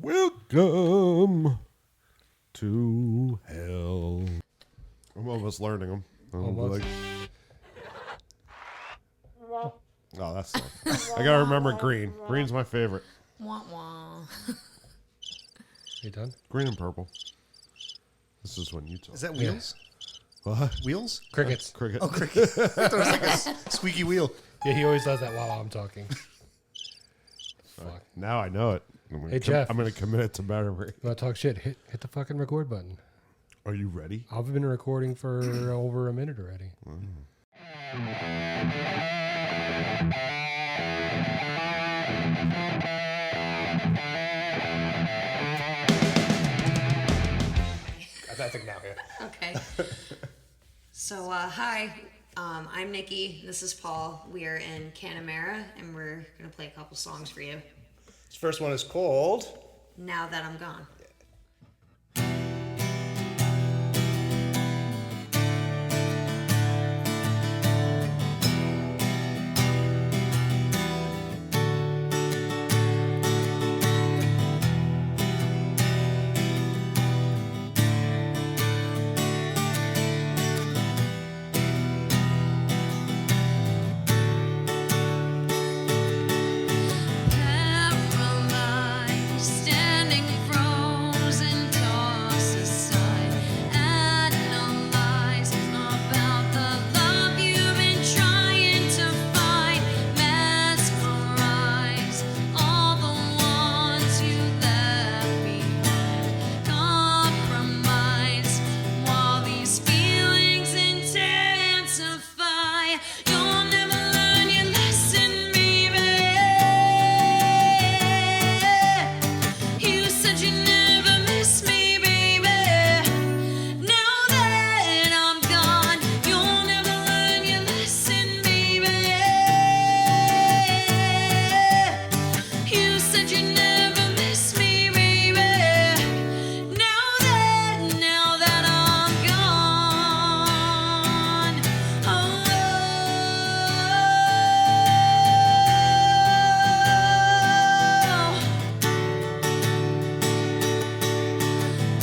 Welcome to hell. I'm almost learning them. Almost. Oh, that's not. I gotta remember green. Green's my favorite. Wah wah. You done? Green and purple. This is when you talk. Is that wheels? What? Wheels? Crickets. Cricket. Oh, cricket. I thought it was like a squeaky wheel. Yeah, he always does that while I'm talking. Fuck. Now I know it. Hey, Jeff. I'm gonna commit it to memory. You want to talk shit? Hit the fucking record button. Are you ready? I've been recording for over a minute already. I think now, yeah. Okay. So, hi. I'm Niki. This is Paul. We are in Canamara, and we're going to play a couple songs for you. This first one is called... Now That I'm Gone. Standing frozen, tossed aside, analyze about the love you've been trying to find, mesmerize all the ones you left behind, compromise while these feelings intensify. You'll never learn your lesson, baby. You said you never miss me, baby. Now that I'm gone, you'll never learn your lesson, baby. You said you never miss me, baby. Now that I'm gone,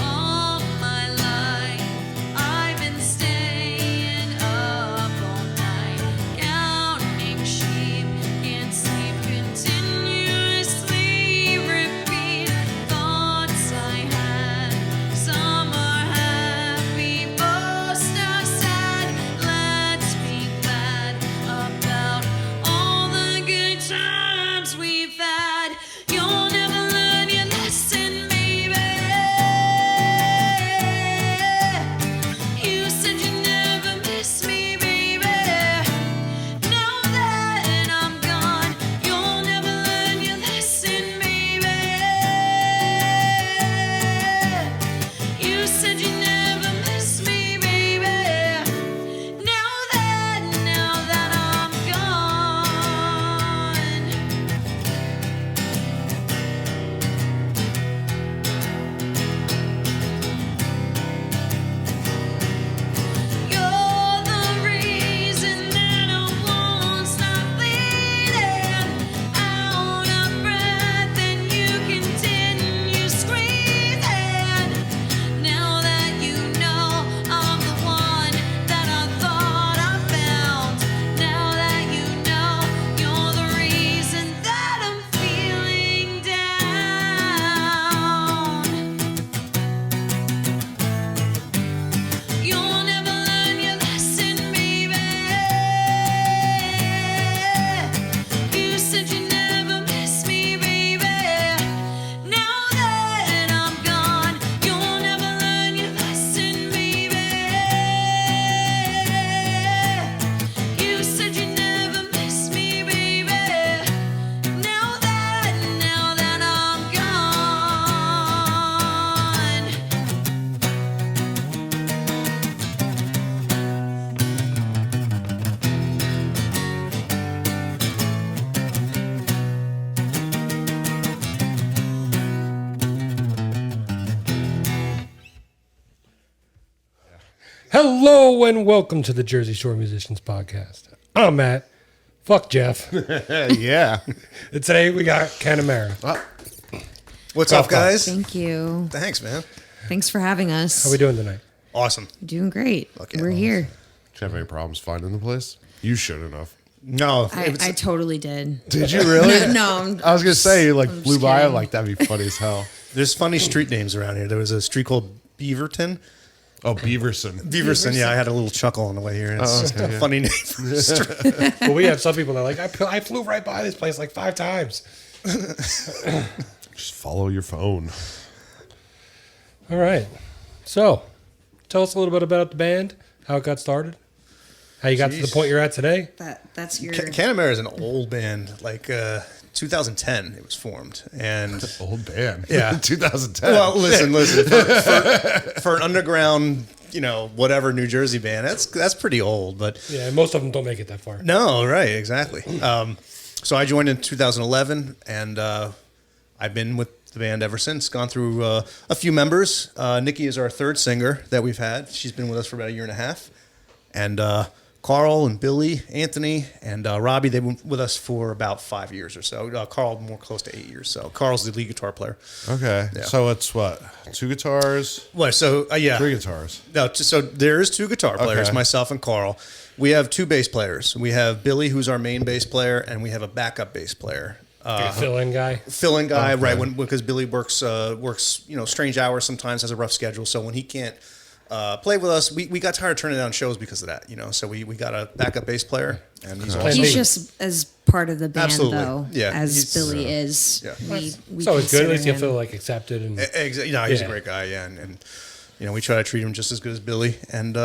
all my life I've been staying up all night, counting sheep, can't sleep, continuously repeat thoughts I had. Some are happy, most are sad. Let's be glad about all the good times we've had. You'll never learn your lesson, baby. You said you never miss me, baby. Now that I'm gone, you'll never learn your lesson, baby. You said you never miss me, baby. Now that I'm gone. You're the reason that I won't stop bleeding, out of breath, and you continue screaming. Now that you know I'm the one that I thought I found, now that you know you're the reason that I'm feeling down. You'll never learn your lesson, baby. You said you never miss me, baby. Now that I'm gone, you'll never learn your lesson, baby. You said you never miss me, baby. Now that I'm gone. Hello and welcome to the Jersey Shore Musicians Podcast. I'm Matt. Fuck Jeff. Yeah. And today we got Canamara. What's up, guys? Thank you. Thanks, man. Thanks for having us. How we doing tonight? Awesome. Doing great. Okay. We're here. Did you have any problems finding the place? You shouldn't have. No, I totally did. Did you really? No. I was gonna say you like I'm flew just by. I'm kidding. like that'd be funny as hell. there's funny street names around here. There was a street called Beaverton. Oh, Beaverson. Beaverson, yeah, I had a little chuckle on the way here. It's just a funny name for a street. Well, we have some people that are like, I flew right by this place like 5 times. Just follow your phone. All right. So, tell us a little bit about the band, how it got started, how you got to the point you're at today. That's your. Canamara is an old band, like 2010 it was formed. And Old band. Yeah. 2010. well, listen. For an underground, whatever New Jersey band, that's pretty old. But Yeah, most of them don't make it that far. no, right, exactly. So I joined in 2011, and I've been with the band ever since. Gone through a few members. Niki is our third singer that we've had. She's been with us for about a year and a half. And Carl and Billy, Anthony, and Robbie, they've been with us for about 5 years or so. Carl, more close to 8 years. So Carl's the lead guitar player. Okay. Yeah. So it's what? 2 guitars? Well, so yeah. 3 guitars. No, so there's 2 guitar players, Okay. myself and Carl. We have 2 bass players. We have Billy, who's our main bass player, and we have a backup bass player. Like a fill-in guy. Fill-in guy, Okay. right? Because Billy works strange hours sometimes, has a rough schedule. So when he can't play with us, we got tired of turning down shows because of that. So we got a backup bass player, and he's also He's just as part of the band, Absolutely. though, Yeah, as he's- Billy is. Yeah. We It's always good. At consider least you him- feel like accepted. And exactly. He's a Yeah. great guy, yeah, and we try to treat him just as good as Billy, and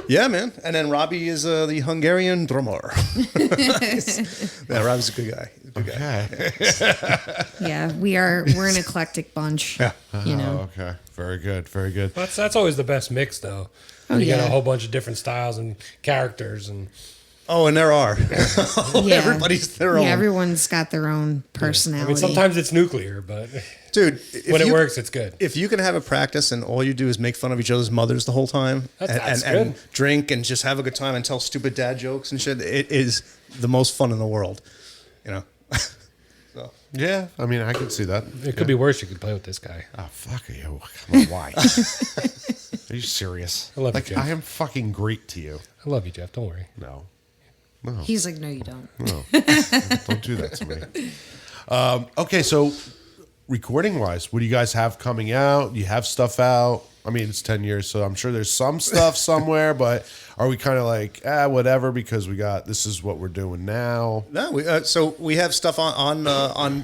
yeah, man. And then Robbie is the Hungarian drummer. Yeah, Robbie's a good guy. Good guy. Okay. Yeah, we're an eclectic bunch. Yeah. Oh, okay. Very good. Very good. that's always the best mix, though. Oh, You got yeah. a whole bunch of different styles and characters, and Oh, and there are. Yeah. Everybody's their own. Yeah, everyone's got their own personality. I mean, sometimes it's nuclear, but Dude, when it works, it's good. If you can have a practice and all you do is make fun of each other's mothers the whole time That's and good. drink and just have a good time and tell stupid dad jokes and shit, it is the most fun in the world. So Yeah. I mean, I can see that. It could be worse. You could play with this guy. Oh, fuck you. Come on, why? Are you serious? I love you, like, Jeff. I am fucking great to you. I love you, Jeff. Don't worry. No. He's like, no, you don't. No. Don't do that to me. Okay, so recording wise, what do you guys have coming out? You have stuff out? I mean, it's 10 years, so I'm sure there's some stuff somewhere, but are we kind of like, whatever, because this is what we're doing now? no, so we have stuff on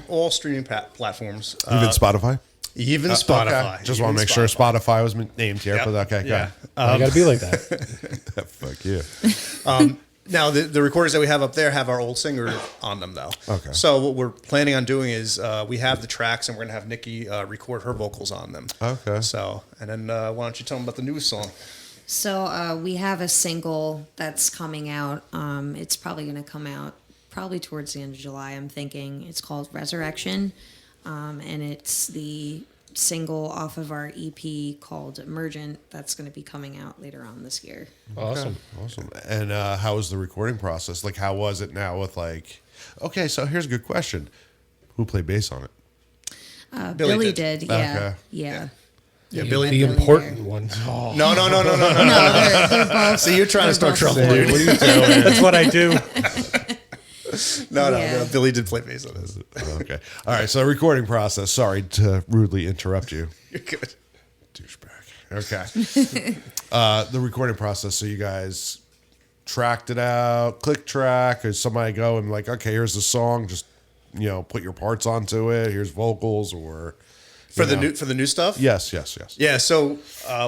all streaming platforms. Even Spotify? Even Spotify. Okay. Just want to make sure Spotify was named here, Yep. but okay, Yeah. You got to be like that. good. Fuck you. Now, the recorders that we have up there have our old singer on them, though. Okay. So what we're planning on doing is we have the tracks, and we're going to have Niki record her vocals on them. Okay. So, and then why don't you tell them about the newest song? So we have a single that's coming out. It's probably going to come out probably towards the end of July, I'm thinking. It's called Resurrection, and it's the single off of our EP called Emergent that's going to be coming out later on this year. Awesome. Awesome. And how was the recording process? Like, how was it now with okay, so here's a good question. Who played bass on it? Billy Billy did. did, yeah. Okay. Yeah. Yeah, Billy. The Billy important there. one. Oh, No. No, they're both. See, you're trying to start they're trouble, both- dude. What are you doing? that's what I do. No, Yeah. Billy did play bass on this. Okay. All right. So recording process. Sorry to rudely interrupt you, You're good. douchebag. Okay. The recording process. So you guys tracked it out, click track, or somebody go and like, okay, here's the song. Just put your parts onto it. Here's vocals, or For you the know. for the new stuff. Yes. Yeah. So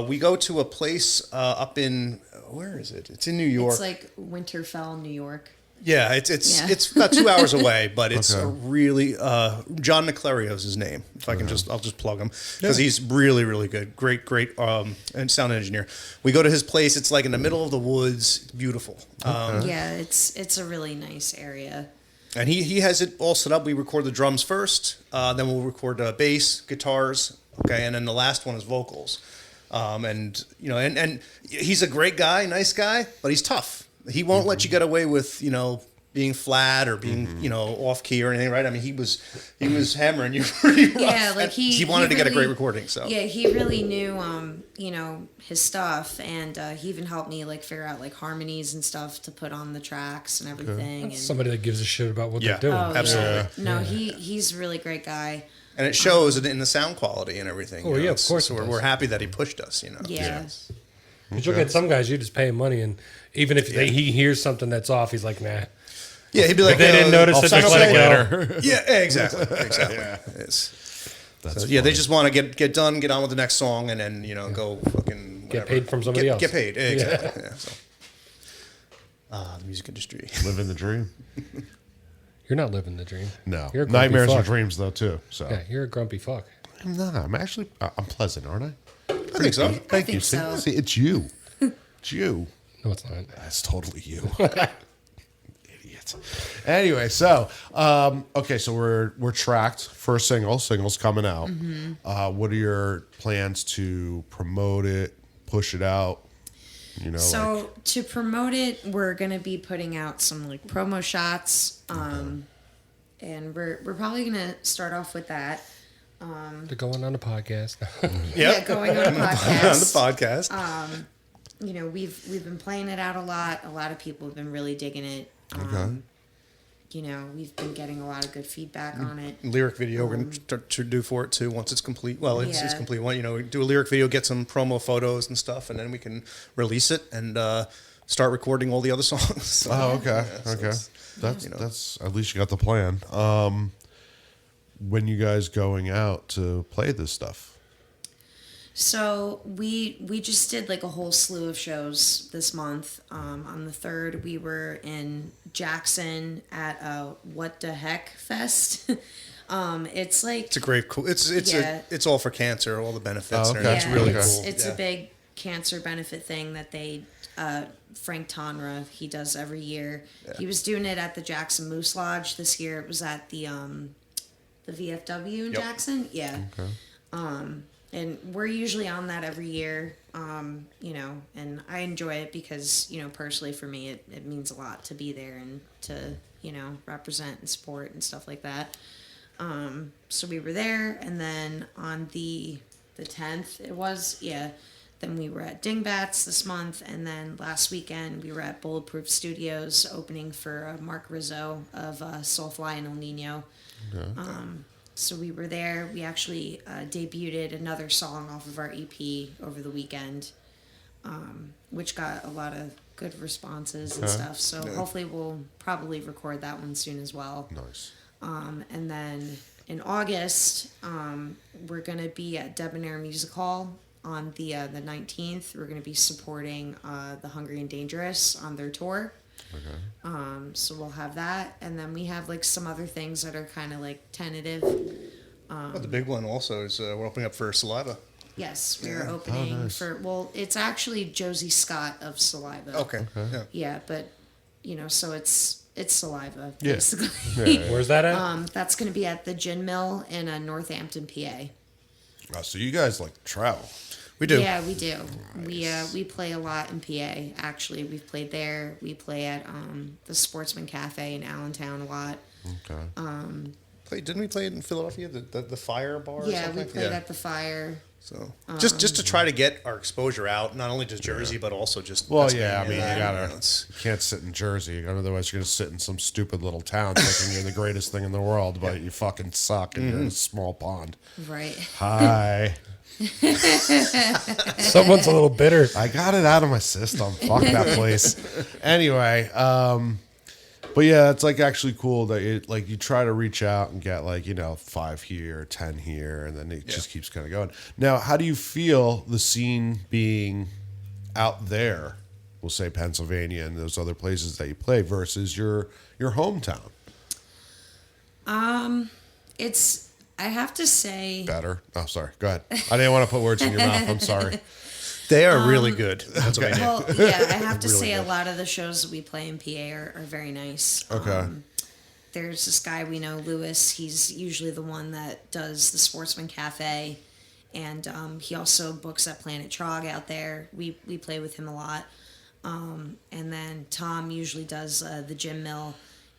we go to a place up in where is it? It's in New York. It's like Winterfell, New York. Yeah, it's Yeah. it's about 2 hours away, but it's Okay. a really John Niclario's his name. If I can I'll just plug him because he's really good, great and sound engineer. We go to his place. It's like in the middle of the woods, it's beautiful. Yeah, it's a really nice area. And he has it all set up. We record the drums first, then we'll record bass, guitars, okay, and then the last one is vocals. And he's a great guy, nice guy, but he's tough. He won't let you get away with being flat or being off key or anything, right? I mean, he was hammering you pretty rough. Yeah, like And he wanted to get a great recording. So yeah, he really knew his stuff, and he even helped me like figure out like harmonies and stuff to put on the tracks and everything. And Somebody that gives a shit about what Yeah. they're doing. oh, absolutely. yeah. No, he's a really great guy. and it shows in the sound quality and everything. Oh, yeah, of course So it does. we're happy that he pushed us. Yeah. But you'll get some guys, you just pay him money, and even if he hears something that's off, he's like, nah. Yeah, he'd be like, If they didn't notice it, I'll just fix let it it go. later. Yeah, exactly. It's, That's so, yeah, they funny. just want to get done, get on with the next song, and then go fucking Get whatever. paid from somebody else. Get paid, exactly. Yeah. So. The music industry. Living the dream. You're not living the dream. No, You're a grumpy nightmares are fuck. dreams though too. So Yeah, you're a grumpy fuck. I'm not. I'm actually. I'm pleasant, aren't I? I think so. Thank you. think so. See, it's you. It's you. No, it's not. That's totally you. Idiot. Anyway, so okay, so we're tracked for a single. Single's coming out. What are your plans to promote it, push it out? So to promote it, we're gonna be putting out some like promo shots, and we're probably gonna start off with that. They're going on a podcast. Yeah, going on a On the podcast. podcast. We've been playing it out a lot. A lot of people have been really digging it. Okay. We've been getting a lot of good feedback on it. Lyric video we're going to start to do for it too once it's complete. Well, it's Yeah. complete. Do a lyric video, get some promo photos and stuff, and then we can release it and start recording all the other songs. So, Oh, okay. so Okay. it's- That's at least you got the plan. When you guys going out to play this stuff? So we just did like a whole slew of shows this month. On the 3rd, we were in Jackson at What the Heck Fest. It's like It's a great, cool. It's Yeah. it's all for cancer, all the benefits. Oh, and okay. it's really it's, cool. It's Yeah. a big cancer benefit thing that they Frank Tonra he does every year. He was doing it at the Jackson Moose Lodge this year. It was at the VFW in Yep. Jackson. Yeah. And we're usually on that every year, and I enjoy it because, personally for me, it means a lot to be there and to, represent and support and stuff like that. So we were there, and then on the 10th, then we were at Dingbats this month, and then last weekend we were at Bulletproof Studios opening for Mark Rizzo of Soulfly and El Nino. So we were there. We actually debuted another song off of our EP over the weekend, which got a lot of good responses and stuff. So hopefully we'll probably record that one soon as well. Nice. And then in August, we're going to be at Debonair Music Hall on the 19th. We're going to be supporting the Hungry and Dangerous on their tour. Okay. So we'll have that, and then we have like some other things that are kind of like tentative. But the big one also is we're opening up for Saliva. Yes, we are opening nice. for it's actually Josie Scott of Saliva. Okay. Yeah. Yeah, but so it's Saliva Yeah. basically. Where's that at? That's going to be at the Gin Mill in Northampton, PA. Oh, so you guys like travel? We do. Yeah, we do. We play a lot in PA. Actually, we've played there. We play at the Sportsman Cafe in Allentown a lot. Okay. Didn't we play it in Philadelphia? The Fire Bar. Or Yeah, something? we played at the Fire. So just to try to get our exposure out, not only to Jersey but also just. Pennsylvania. you gotta. it's- You can't sit in Jersey, otherwise you're gonna sit in some stupid little town thinking you're the greatest thing in the world, but you fucking suck and you're in a small pond. Right. Hi. Someone's a little bitter. I got it out of my system. Fuck that place. Anyway, but yeah, it's like actually cool that you try to reach out and get 5 here, 10 here, and then it just keeps kind of going. Now, how do you feel the scene being out there? We'll say Pennsylvania and those other places that you play versus your hometown. I have to say, Better. Oh, sorry. Go ahead. I didn't want to put words in your mouth. I'm sorry. They are really good. Pennsylvania. well, yeah, I have to say a lot of the shows that we play in PA are very nice. Okay. There's this guy we know, Lewis. He's usually the one that does the Sportsman Cafe, and he also books at Planet Trog out there. We play with him a lot. And then Tom usually does the Gym Mill,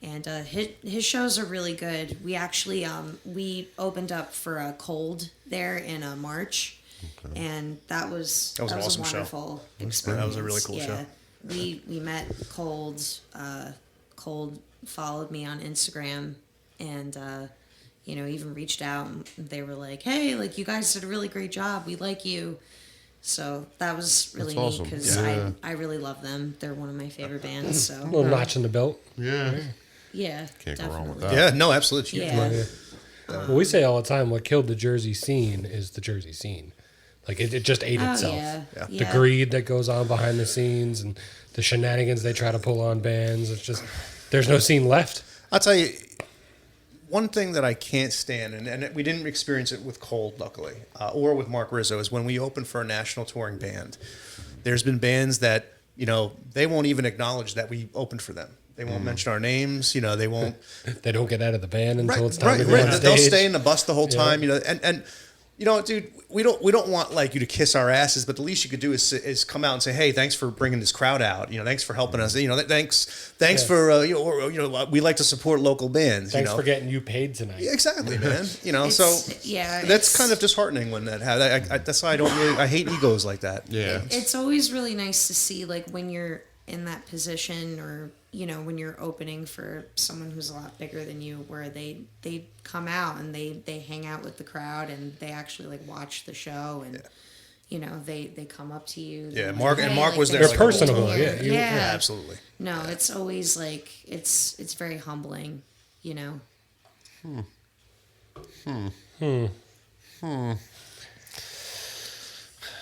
And his shows are really good. We actually we opened up for a Cold there in March, and that was an awesome a show. wonderful experience. That was a really cool show. We met Cold. Cold followed me on Instagram, and even reached out. And they were like, "Hey, like you guys did a really great job. We like you." So that was really That's neat awesome. because Yeah. I really love them. They're one of my favorite bands. So A little notch in the belt. Yeah. yeah, Can't go definitely. wrong with that. Yeah, no, absolutely. Yeah. Well, we say all the time, what killed the Jersey scene is the Jersey scene. Like it just ate Oh, itself. yeah. Yeah. The greed that goes on behind the scenes and the shenanigans they try to pull on bands. It's just there's no scene left. I'll tell you, one thing that I can't stand, and we didn't experience it with Cold, luckily, or with Mark Rizzo, is when we opened for a national touring band. There's been bands that, they won't even acknowledge that we opened for them. They won't mention our names. They won't. They don't get out of the band until it's time to go right. on stage. They'll stay in the bus the whole Yeah. time. And dude, we don't want like you to kiss our asses, but the least you could do is come out and say, hey, thanks for bringing this crowd out. Thanks for helping us. Thanks Yeah. for we like to support local bands. Thanks for getting you paid tonight. Yeah, exactly, man. It's- So yeah, that's it's- kind of disheartening when that happens. That's why I hate egos like that. Yeah. It's always really nice to see like when you're in that position or when you're opening for someone who's a lot bigger than you where they come out and they hang out with the crowd and they actually like watch the show and they come up to you. Yeah, They're Mark- like, and "Hey, Mark like, was there, thanks They're for like, being personable, here." yeah, Yeah, Absolutely. No, it's always like it's very humbling.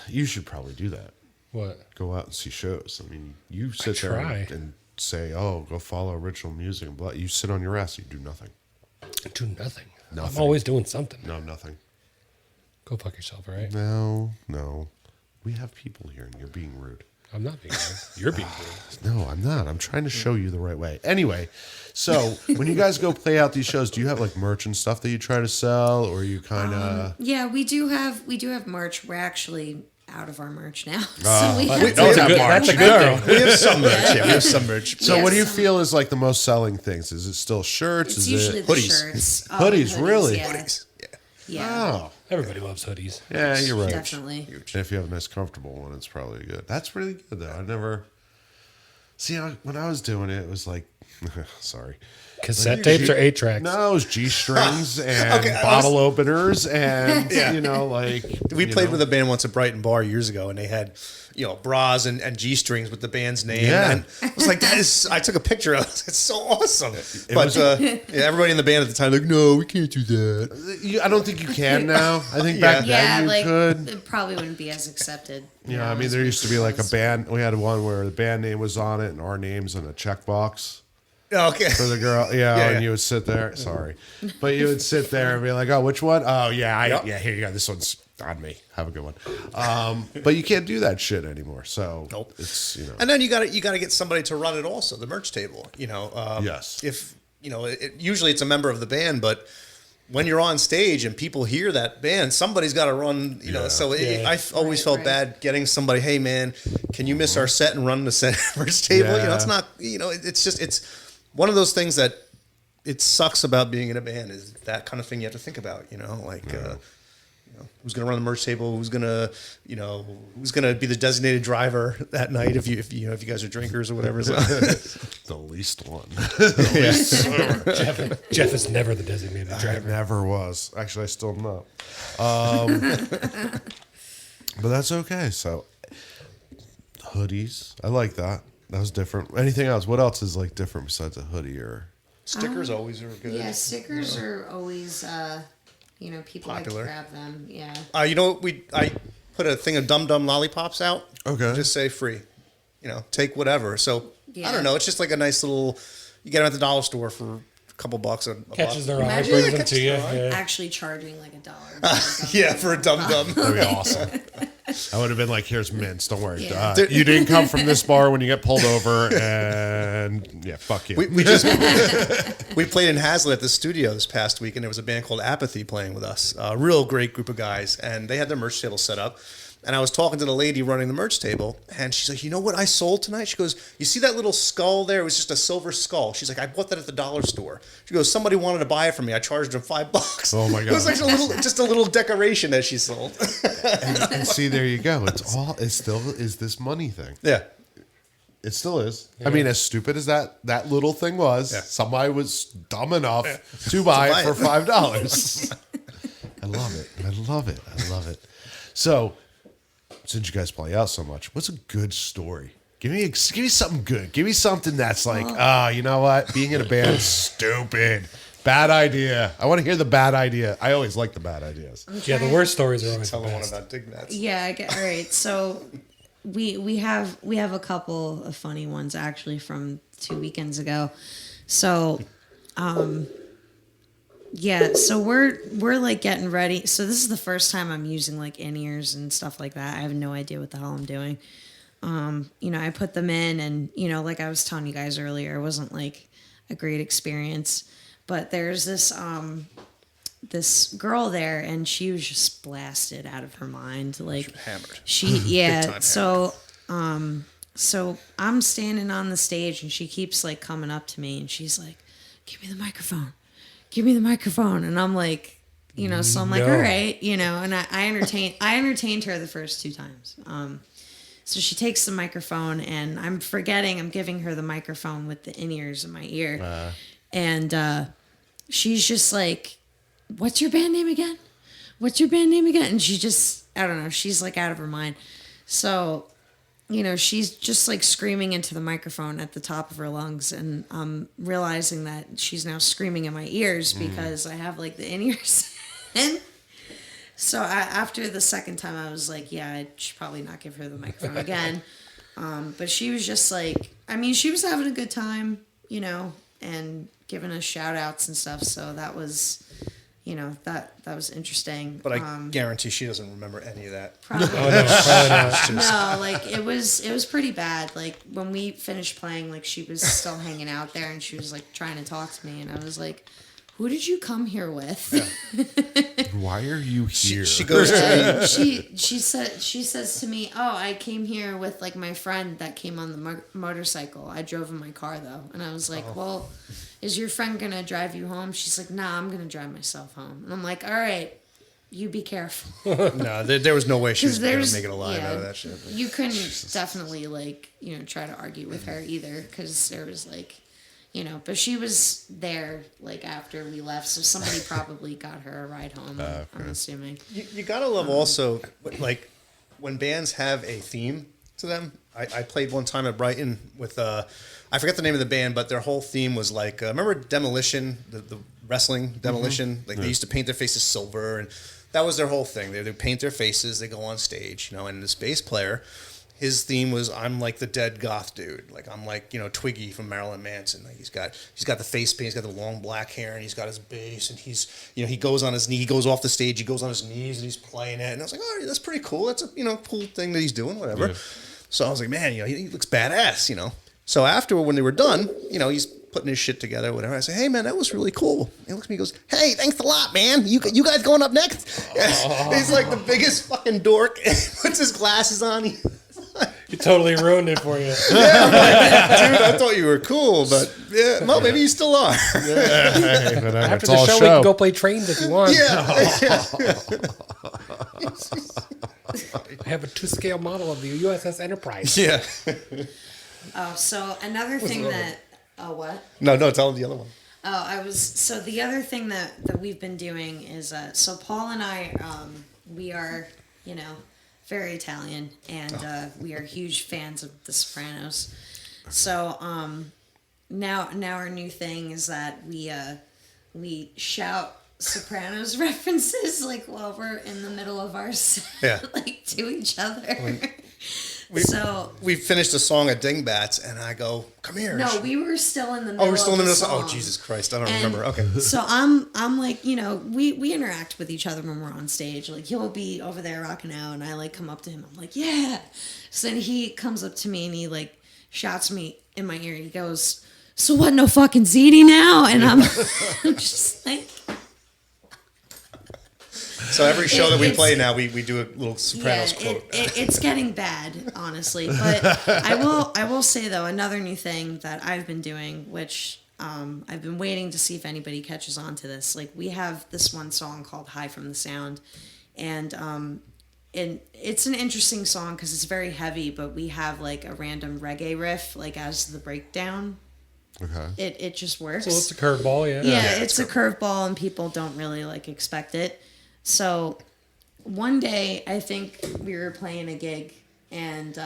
You should probably do that. What? Go out and see shows. I mean, you sit there try. and say, "Oh, go follow original music." And blah. You sit on your ass. You do nothing. Do nothing. I'm Nothing. always doing something. No, nothing. Go fuck yourself, all right? No. We have people here, and you're being rude. I'm not being rude. You're being rude. No, I'm not. I'm trying to show you the right way. Anyway, so when you guys go play out these shows, do you have like merch and stuff that you try to sell, or you kind of? Yeah, we do have merch. We're actually out of our merch now. Ah. So we have That's to- a good, that's a good thing. We have some merch. Yeah, we have some merch. So, what do you Yes. feel is like the most selling things? Is it still shirts? It's Is usually it the hoodies? shirts. Oh, Hoodies, really? Yeah. Hoodies. Yeah. Yeah. Oh, Everybody loves hoodies. yeah, you're right. Definitely. And if you have a nice, comfortable one, it's probably good. That's really good, though. I never see when I was doing it. It was like, sorry, Cassette tapes or 8 tracks? no, it was G strings and Okay, I bottle openers, and Yeah. like We played with a band once at Brighton Bar years ago, and they had, bras and G strings with the band's name. Yeah. And I was like, I took a picture of it. It's so awesome. But was- everybody in the band at the time, like, no, we can't do that. I don't think you can now. I think Yeah. back Yeah, then you like could. it probably wouldn't be as accepted. Yeah, I mean, there used to be like a band. We had one where the band name was on it and our names in a checkbox Okay. for the girl. Yeah. And you would sit there. Sorry, but you would sit there and be like, "Oh, which one? Oh, yeah, Yep. yeah. Here you go. This one's on me. Have a good one." But you can't do that shit anymore. So Nope. it's And then you got to get somebody to run it also, the merch table. Yes. If usually it's a member of the band, but when you're on stage and people hear that band, somebody's got to run. Yeah. So Yeah. I always felt right. bad getting somebody. Hey man, can you miss our set and run the set merch table? Yeah. It's not. It's one of those things that it sucks about being in a band is that kind of thing you have to think about. Who's going to run the merch table? Who's going to be the designated driver that night if you guys are drinkers or whatever. So. the least one. Jeff is never the designated I driver. never was. Actually, I still am not. But that's okay. So hoodies, I like that. That was different. Anything else? What else is like different besides a hoodie or? Stickers always are good. Yeah, stickers are always people Popular. like to grab them. Yeah. I put a thing of Dum Dum lollipops out. Okay. Just say free. Take whatever. So Yeah. I don't know. It's just like a nice little. You get them at the dollar store for a couple bucks. A Catches buck. their eye, Imagine brings like them to you. Yeah. Actually charging like $1. Yeah, for a Dum Dum. That'd be awesome. I would have been like, "Here's mints. Don't worry. Yeah. You didn't come from this bar when you get pulled over, and yeah, fuck you." We just we played in Hazlitt at the studio this past week, and there was a band called Apathy playing with us. A real great group of guys, and they had their merch table set up. And I was talking to the lady running the merch table, and she's like, "You know what I sold tonight?" She goes, "You see that little skull there? It was just a silver skull." She's like, "I bought that at the dollar store." She goes, "Somebody wanted to buy it from me. I charged them $5." Oh my It was God. like just a little decoration that she sold. And see, there you go. It still is this money thing. Yeah. It still is. I mean, as stupid as that little thing was, Yeah. somebody was dumb enough to buy it for $5. I love it. I love it. I love it. So, since you guys play out so much, what's a good story? Give me something good. Give me something that's like, you know what? Being in a band is stupid. Bad idea. I want to hear the bad idea. I always like the bad ideas. Yeah, the worst stories are always the Tell them one best. about Dignats. Yeah. All right. So we have a couple of funny ones actually from 2 weekends ago. So, yeah. So we're like getting ready. So this is the first time I'm using like in-ears and stuff like that. I have no idea what the hell I'm doing. I put them in, and like I was telling you guys earlier, it wasn't like a great experience. But there's this girl there, and she was just blasted out of her mind. Like Hammered. yeah. time So so I'm standing on the stage, and she keeps like coming up to me, and she's like, "Give me the microphone. Give me the microphone." And I'm like, so I'm like, No. all right, and I entertained her the first 2 times. So she takes the microphone, and I'm forgetting I'm giving her the microphone with the in-ears in my ear. And she's just like, "What's your band name again? What's your band name again?" And she just, I don't know, she's like out of her mind. So, she's just like screaming into the microphone at the top of her lungs. And I'm realizing that she's now screaming in my ears because I have like the in-ears in. So after the second time, I was like, yeah, I should probably not give her the microphone again. But she was just like, I mean, she was having a good time, and giving us shout outs and stuff. So that was, that was interesting. But I guarantee she doesn't remember any of that. Probably. Oh, no, probably not. No, like it was pretty bad. Like when we finished playing, like she was still hanging out there, and she was like trying to talk to me, and I was like, "Who did you come here with?" Why are you here? She goes to she says to me, "Oh, I came here with like my friend that came on the motorcycle. I drove in my car though." And I was like, "Well, is your friend gonna drive you home?" She's like, "Nah, I'm gonna drive myself home." And I'm like, "All right, you be careful." no, there was no way she was going to there's make it alive out of that shit. You couldn't definitely like try to argue with her either, because there was like but she was there like after we left, so somebody probably got her a ride home. I'm assuming. You gotta love also, like, when bands have a theme to them. I played one time at Brighton with, I forget the name of the band, but their whole theme was like, remember Demolition, the wrestling Demolition? Like, they used to paint their faces silver, and that was their whole thing. They would paint their faces, they go on stage, and this bass player, his theme was, "I'm like the dead goth dude. Like, I'm like, Twiggy from Marilyn Manson. Like, he's got the face paint, he's got the long black hair, and he's got his bass, and he's, he goes on his knee, he goes off the stage, he goes on his knees, and he's playing it." And I was like, "Oh, that's pretty cool. That's a, cool thing that he's doing, whatever." Yeah. So I was like, "Man, he looks badass, So after, when they were done, he's putting his shit together, whatever. I say, "Hey, man, that was really cool." He looks at me, and goes, "Hey, thanks a lot, man. You guys going up next?" He's like the biggest fucking dork. Puts his glasses on. You totally ruined it for you. Yeah, I'm like, dude, I thought you were cool, but yeah, well, maybe you still are. Hey, whatever. After It's the all show, we can go play trains if you want. I have a 2-scale model of the USS Enterprise. Yeah. Oh, so another thing that what? No, tell him the other one. So the other thing that we've been doing is so Paul and I we are very Italian, and we are huge fans of The Sopranos. So now our new thing is that we shout Sopranos references like while we're in the middle of our set, like to each other. We finished a song at Dingbats, and I go, "Come here." No, we were still in the middle. Oh, we're still in the middle. song. Oh, Jesus Christ! I don't remember. Okay. So I'm like, we interact with each other when we're on stage. Like, he'll be over there rocking out, and I like come up to him. I'm like, "Yeah." So then he comes up to me and he like shouts me in my ear. He goes, "So what? No fucking ziti now?" And I'm just like. So every show that we play now, we do a little Sopranos quote. It's getting bad, honestly. But I will say though, another new thing that I've been doing, which I've been waiting to see if anybody catches on to this. Like we have this one song called "High from the Sound," and it's an interesting song because it's very heavy, but we have like a random reggae riff like as the breakdown. Okay. It just works. So it's a curveball, yeah. Yeah, it's a curveball, and people don't really like expect it. So one day, I think we were playing a gig, and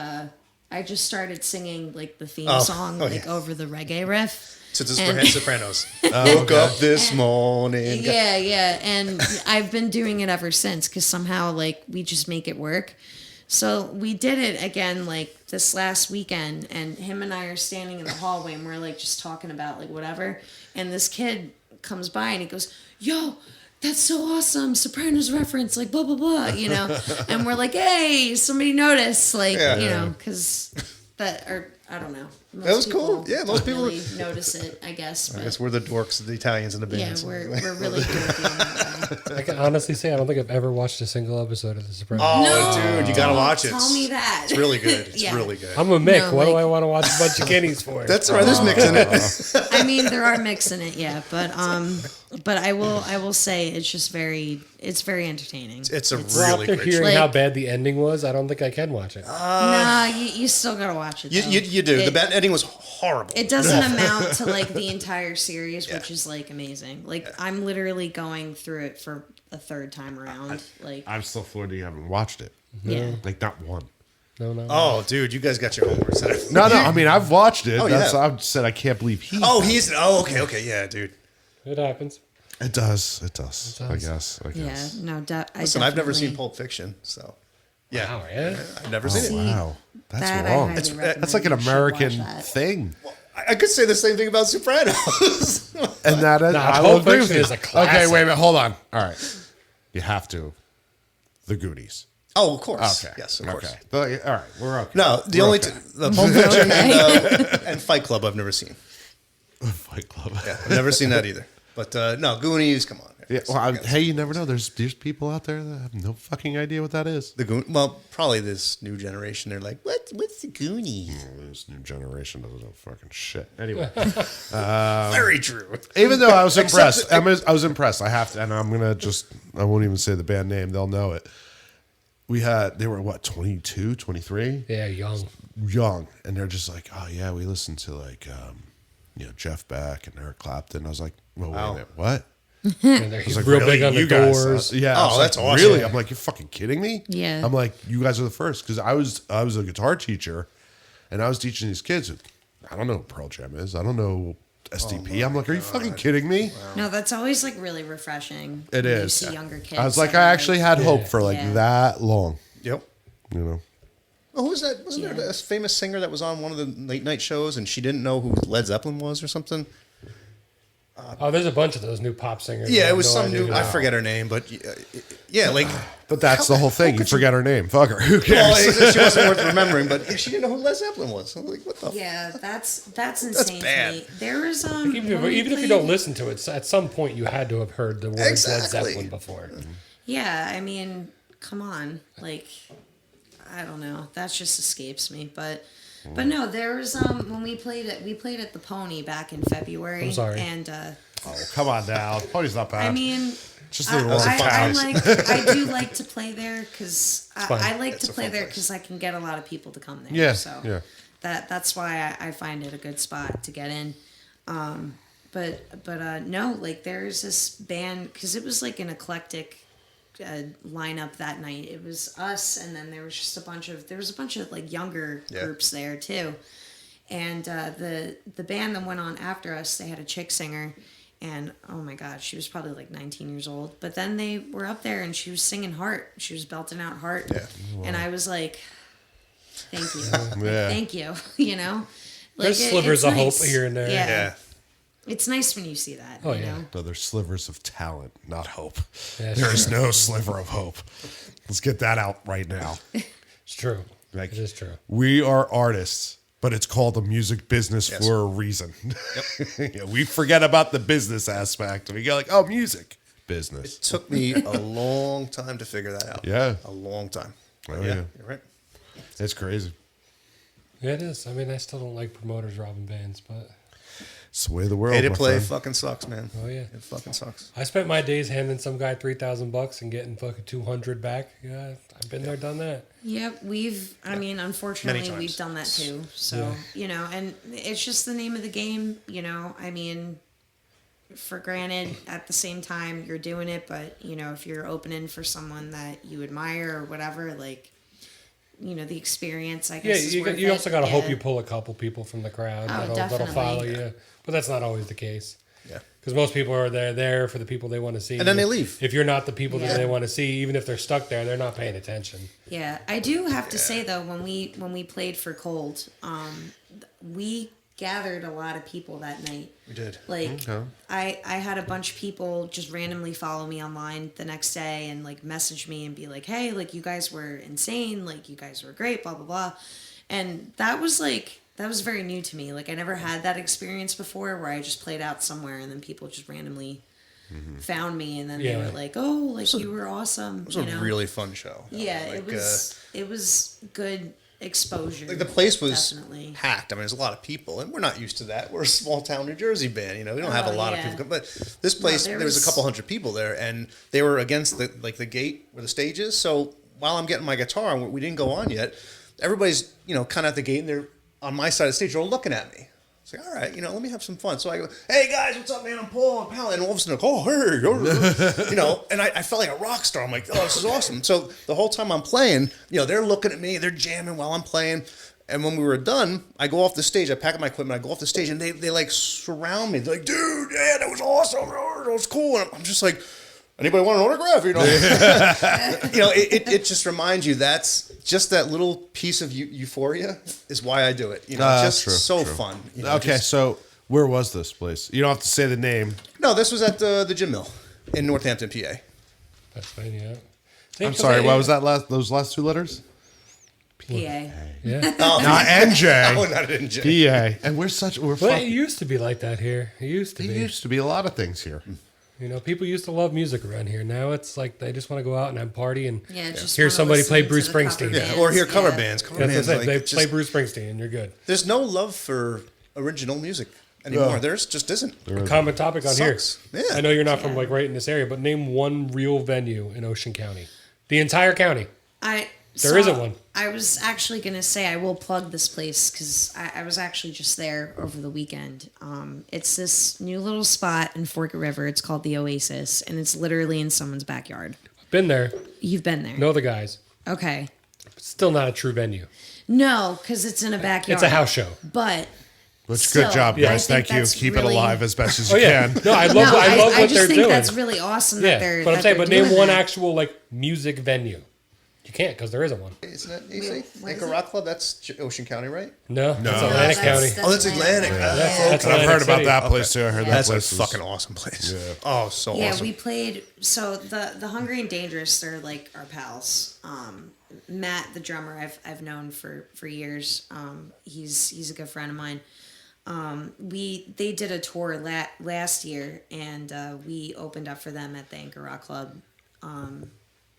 I just started singing like the theme song over the reggae riff. To the Sopranos. Woke up this morning. Yeah, and I've been doing it ever since because somehow like we just make it work. So we did it again like this last weekend, and him and I are standing in the hallway, and we're like just talking about like whatever, and this kid comes by and he goes, "Yo, that's so awesome, Sopranos reference, like blah blah blah," you know, and we're like, "Hey, somebody noticed," like you know, because that or I don't know. That was cool. Yeah, most people really notice it, I guess. But I guess we're the dorks, the Italians in the band. yeah, so. we're really dorky in that way. I can honestly say I don't think I've ever watched a single episode of The Sopranos. Oh, dude, you gotta watch it. Tell me that. It's really good. It's Yeah. really good. I'm a Mick. No, what do like- I want to watch a bunch of guineas for? That's right. There's mix in it. I mean, there are mix in it, yeah, but I will say it's very entertaining. It's a Well, really after great hearing Like- how bad the ending was, I don't think I can watch it. Nah, you still gotta watch it. show. Though. You do. The bad ending was horrible. It doesn't amount to like the entire series, which is like amazing. Like I'm literally going through it for a third time around. Like I'm still floored that you haven't watched it. yeah. Like not one. No. Oh, dude, you guys got your homework set up. No. I mean, I've watched it. Oh, That's yeah. I said I can't believe he. Oh, okay, yeah, dude. It happens. It does. I guess. Yeah, no, Listen, I've never seen Pulp Fiction, so yeah, Wow, yeah. I've never seen it. Wow, that's that I wrong. highly recommend. That's like an You should watch American that. thing. I could say the same thing about Sopranos. And that is, Nah, I Pulp will agree with Fiction you. is a classic. Okay, wait a minute. Hold on. All right. You have to. The Goonies. Oh, of course. Okay. Yes, of course. Okay. All right. We're okay. No, the We're only okay. the Pulp Fiction and Fight Club I've never seen. Fight Club. Yeah, I've never seen that either. But no, Goonies, come on. Yeah, well, hey, you never know. There's people out there that have no fucking idea what that is. Well, probably this new generation. They're like, what's the Goonies? This new generation doesn't know fucking shit. Anyway, Very true. even though I was Except impressed, I was impressed. I have to, and I'm gonna I won't even say the band name. They'll know it. They were what, 22, 23? Yeah, Young, and they're just like, oh yeah, we listened to like, Jeff Beck and Eric Clapton. I was like, well, wait a minute, what? And he's like, real really? big on the You guys, doors. yeah. Oh, I was that's like, awesome. Really? I'm like, you're fucking kidding me? Yeah. I'm like, you guys are the first because I was a guitar teacher, and I was teaching these kids. I don't know what Pearl Jam is. I don't know SDP. I'm like, are you fucking kidding me? No, that's always like really refreshing. It when is. You see younger kids. I was like, that I are, actually had hope for like Yeah. that long. Yep. You know. Oh, who was that? Wasn't Yeah. there a famous singer that was on one of the late night shows and she didn't know who Led Zeppelin was or something? Oh, there's a bunch of those new pop singers. I Yeah, it have was no some idea new. who I they are. forget her name, but yeah, like. But that's the whole thing. You forget her name. Fuck her. Who Well, cares? she wasn't worth remembering, but yeah, she didn't know who Led Zeppelin was. I was like, what the? Yeah, that's insane bad. to me. There was Even when we if you played- don't listen to it, at some point you had to have heard the words Led Exactly. Zeppelin before. Yeah, I mean, come on, like, I don't know. That just escapes me, but no, there was when we played at the Pony back in February. I'm sorry. And Oh, come on now. Pony's not bad. I mean, just a little I do like to play there because fine. I like It's to a play fun there place. because I can get a lot of people to come there. Yeah, So yeah. that's why I find it a good spot to get in. But no, like there's this band because it was like an eclectic lineup that night. It was us, and then there was just a bunch of like younger Yeah. groups there too. And the band that went on after us, they had a chick singer, and oh my god, she was probably like 19 years old. But then they were up there, and she was singing Heart. She was belting out Heart, Yeah. and I was like, "Thank you, Yeah. thank you." You know, There's it- slivers it's of hope nice. here and there. Yeah. It's nice when you see that. Oh, you yeah. know? No, there's slivers of talent, not hope. Yeah, There is no sliver of hope. Let's get that out right now. It's true. Like, It is true. we are artists, but it's called a music business for a reason. Yeah, we forget about the business aspect. We go like, oh, music. business. It took me a long time to figure that out. Yeah. A long time. Oh, But yeah. You're right. It's crazy. Yeah, it is. I mean, I still don't like promoters robbing bands, but It's the way of the world. Pay to my play friend. fucking sucks, man. oh yeah. It fucking sucks. I spent my days handing some guy $3,000 and getting fucking 200 back. Yeah, I've been there, done that. Yep, I mean, unfortunately, Many times. we've done that too. So, and it's just the name of the game, I mean, for granted, at the same time, you're doing it, but, if you're opening for someone that you admire or whatever, like, the experience, I Yeah, guess, is you, worth you it. also got to hope Yeah. you pull a couple people from the crowd that'll definitely. follow you. But that's not always the case. Yeah. Because most people are there for the people they want to see. And then they leave. If you're not the people Yeah. that they want to see, even if they're stuck there, they're not paying attention. Yeah, I do have to say though, when we played for Cold, we gathered a lot of people that night. We did. Like, Okay. I had a bunch of people just randomly follow me online the next day and like message me and be like, hey, like you guys were insane, like you guys were great, blah blah blah, and that was very new to me. Like I never had that experience before where I just played out somewhere and then people just randomly found me and then they Yeah. were like, oh, like you were awesome. It was a really fun show. Yeah, Like, it was good exposure. like the place was definitely. packed. I mean, there's a lot of people, and we're not used to that. We're a small town New Jersey band. We don't have a Oh, lot yeah. of people. But this place, there there was a was- couple hundred people there, and they were against the gate where the stage is. So while I'm getting my guitar, and we didn't go on yet, everybody's kind of at the gate, and they're on my side of the stage. They're all looking at me. It's like, all right, let me have some fun. So I go, hey guys, what's up, man? I'm Paul. I'm Pal. And all of a sudden, oh, hey, and I felt like a rock star. I'm like, oh, this is awesome. So the whole time I'm playing, they're looking at me, they're jamming while I'm playing. And when we were done, I go off the stage, I pack up my equipment, I go off the stage, and they like surround me. They're like, dude, yeah, that was awesome. That was cool. And I'm just like, anybody want an autograph? It just reminds you that's just that little piece of euphoria is why I do it. Just true, so true. fun. Okay, so where was this place? You don't have to say the name. No, this was at the Gym Mill in Northampton, PA. That's fine, yeah. See, I'm 'cause sorry. I- What was that those last two letters? PA. Yeah. Not NJ. Oh, not in jail. PA. And we're Well, it fucking. used to be like that here. It used to There be. used to be a lot of things here. People used to love music around here. Now it's like they just want to go out and have party and Yeah, just hear wanna somebody listen play to Bruce the cover Springsteen. Yeah, bands, or hear cover yeah. bands. Cover That's what bands I said. They just- play Bruce Springsteen and you're good. There's no love for original music anymore. No. There's just isn't. A common topic on Sucks. here. Yeah. I know you're not from like right in this area, but name one real venue in Ocean County. The entire county. There isn't one. I was actually gonna say I will plug this place because I was actually just there over the weekend. It's this new little spot in Forked River. It's called the Oasis, and it's literally in someone's backyard. Been there. You've been there, Know the guys. okay? Still not a true venue. No, because it's in a backyard. It's a house show. but Which still, good job, I guys. think Thank you. that's Keep really- it alive as best as Oh you yeah. can. No, I love. No, I love I what just they're think doing. that's really awesome that Yeah, they're. but I'm that saying, they're but name doing one that. actual like music venue. You can't because there isn't one. Isn't that easy? what is Anchor it? Rock Club, that's Ocean County, right? No, it's No, Atlantic County. Oh, that's Atlantic. That's I've Atlantic heard about City. that place too. I heard that That's a place is fucking awesome place. Yeah. Oh, so Yeah, awesome. we played. So the Hungry and Dangerous, they're like our pals. Matt, the drummer, I've known for years. He's a good friend of mine. They did a tour last year, and we opened up for them at the Anchor Rock Club.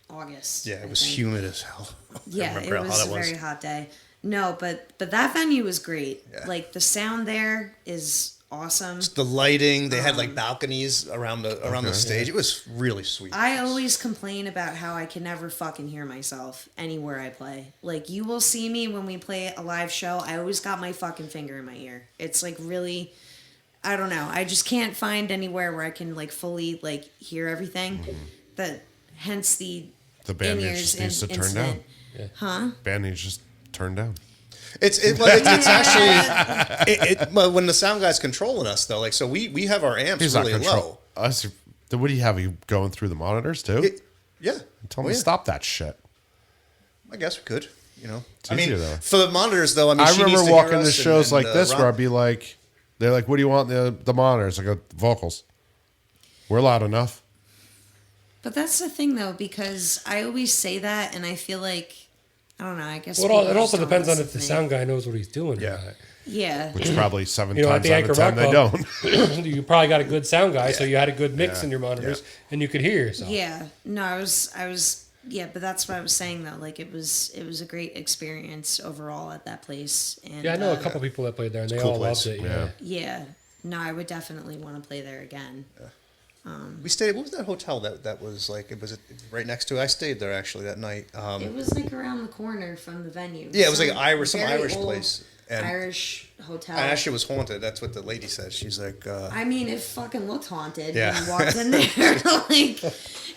August. Yeah, I it was think. humid as hell. I Yeah, it remember how was that a very hot day. No, but that venue was great. Yeah. Like the sound there is awesome. The lighting, they had like balconies around the stage. It was really sweet. I always complain about how I can never fucking hear myself anywhere I play. Like, you will see me when we play a live show, I always got my fucking finger in my ear. It's like really, I don't know. I just can't find anywhere where I can like fully like hear everything. That hence the band in-ears just needs to turn down. Huh? Band needs just turn down. It's actually but when the sound guy's controlling us though, like so we have our amps He's really not low. control. Us. What do you have? Are you going through the monitors too? Yeah. Tell Oh, me to yeah. stop that shit. I guess we could. It's easier, though. for the monitors though. I mean, I she needs remember to hear walking to us shows and, like this Rob- where I'd be like, they're like, "What do you want in the monitors?" I go, "Vocals." We're loud enough. But that's the thing though, because I always say that and I feel like, I don't know, I guess. Well, people it just also don't depends on listen if the to me. sound guy knows what he's doing. Yeah. Or not. Yeah. which probably seven You know, at times the out of Anchor 10 they Rock don't. You probably got a good sound guy, so you had a good mix in your monitors, and you could hear yourself. Yeah. No, I was yeah, but that's what I was saying though. Like it was a great experience overall at that place. And Yeah, I know a couple people that played there, and they cool all place. loved it. Yeah. Yeah. No, I would definitely want to play there again. We stayed. What was that hotel that was like? It was right next to it. I stayed there actually that night. It was like around the corner from the venue. Yeah, it was like some very Irish old place. And Irish hotel. and actually, it was haunted. That's what the lady said. She's like, I mean, it fucking looked haunted Yeah. when you walked in there. Like,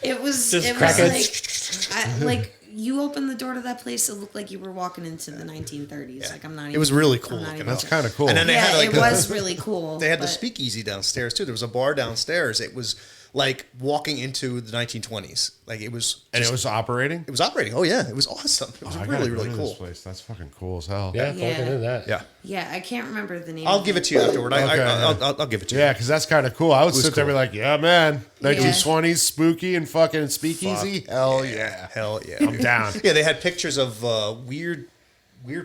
it was, Just it was crackheads. like you opened the door to that place. It looked like you were walking into the 1930s. Like, I'm not. Even, It was really I'm cool not looking. even That's joking. kind of cool. And then they Yeah, had like it was really cool. they had the but- speakeasy downstairs too. There was a bar downstairs. It was like walking into the 1920s. Like it was. and it was operating? It was operating. Oh yeah, it was awesome. It was I gotta really go really to cool. This place. That's fucking cool as hell. Yeah, Yeah. looking into that. Yeah, Yeah, I can't remember the name. I'll of give it to you afterward. Okay. I'll give it to you. Yeah, because that's kind of cool. I would was sit there and be cool. like, yeah, man, 1920s, spooky and fucking speakeasy. Hell yeah. Hell yeah, I'm down. Yeah, they had pictures of weird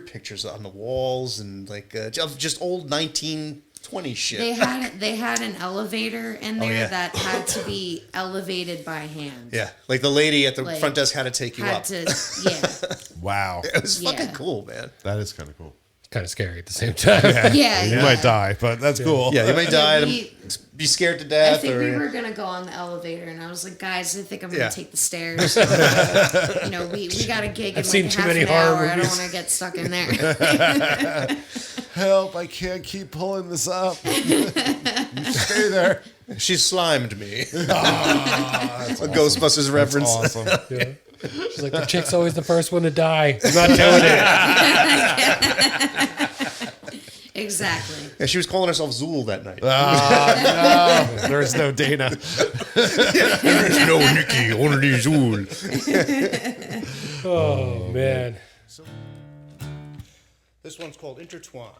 pictures on the walls and like of just old 1920 shit. They had an elevator in there yeah. that had to be elevated by hand. Yeah, like the lady at the Like, front desk had to take you Had up. to, yeah, Wow. It was fucking Yeah. cool, man. That is kind of cool. Kind of scary at the same time. yeah. You might die, but that's cool. Yeah, you may die, we- be scared to I death, think or we were gonna go on the elevator, and I was like, "Guys, I think I'm gonna Yeah. take the stairs." You know, we got a gig in I've seen like too half many an horror hour. I don't movies. want to get stuck in there. Help, I can't keep pulling this up. You stay there. she slimed me. A Ghostbusters reference. Awesome. Yeah. She's like, the chick's always the first one to die. I'm not doing it. Exactly. Yeah, she was calling herself Zool that night. No, there's no Dana. There's no Niki, only Zool. Oh, man. This one's called Intertwined.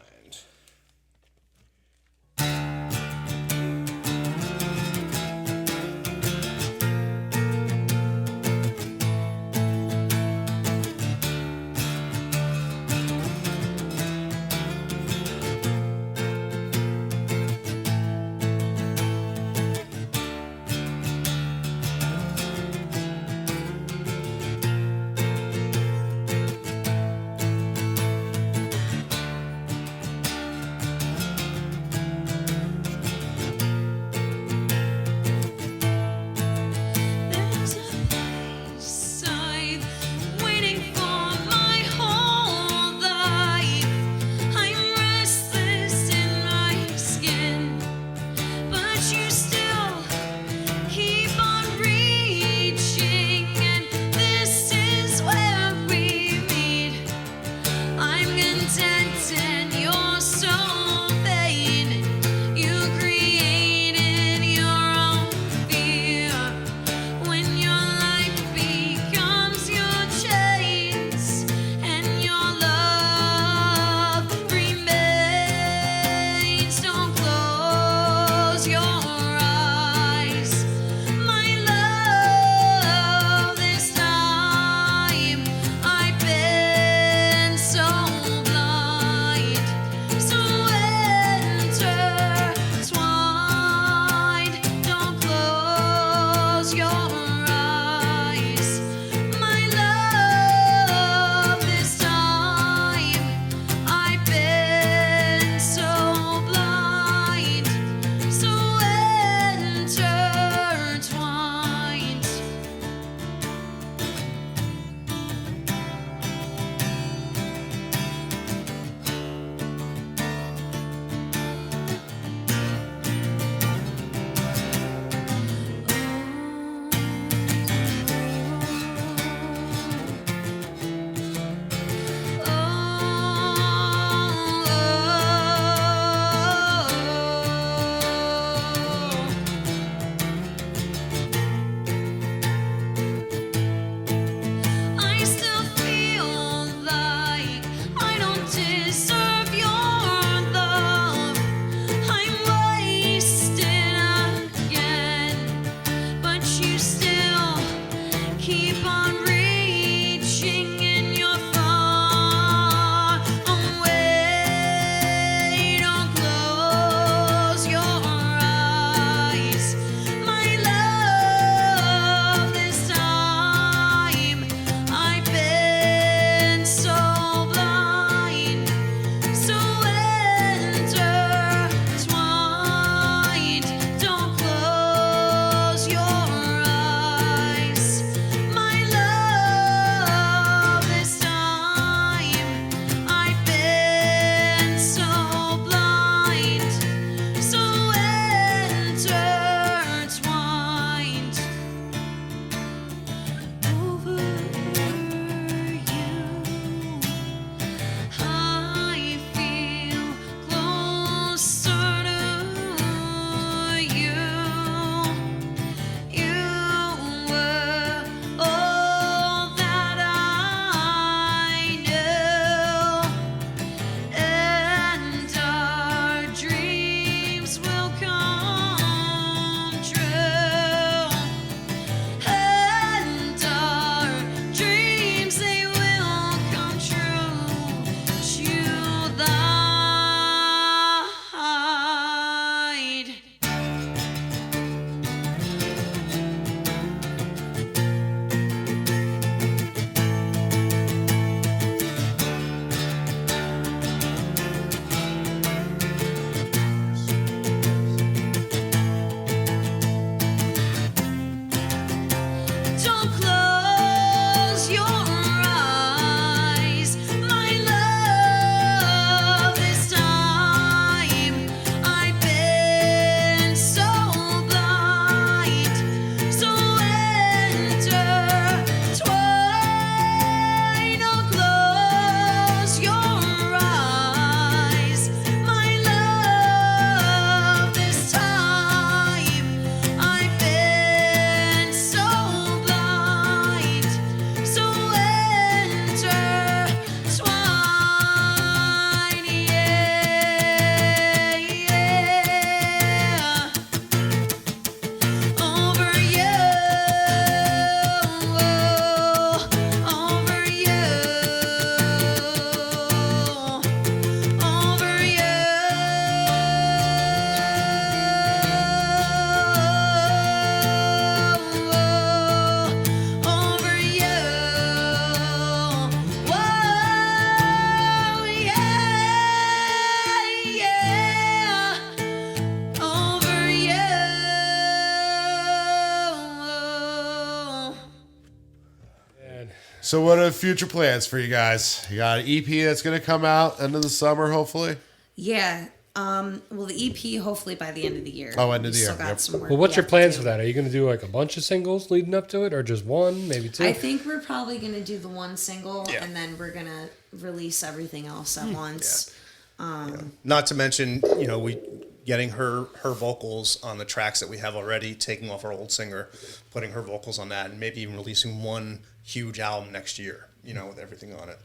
So what are future plans for you guys? You got an EP that's going to come out end of the summer, hopefully? Yeah. Well, the EP hopefully by the end of the year. Oh, end of We the still year, got yep. some work Well, what's we your have to plans do. for that? Are you going to do like a bunch of singles leading up to it, or just one, maybe two? I think we're probably gonna do the one single, Yeah. and then we're gonna release everything else at once. Not to mention, we getting her vocals on the tracks that we have already, taking off our old singer, putting her vocals on that, and maybe even releasing one huge album next year. With everything on it.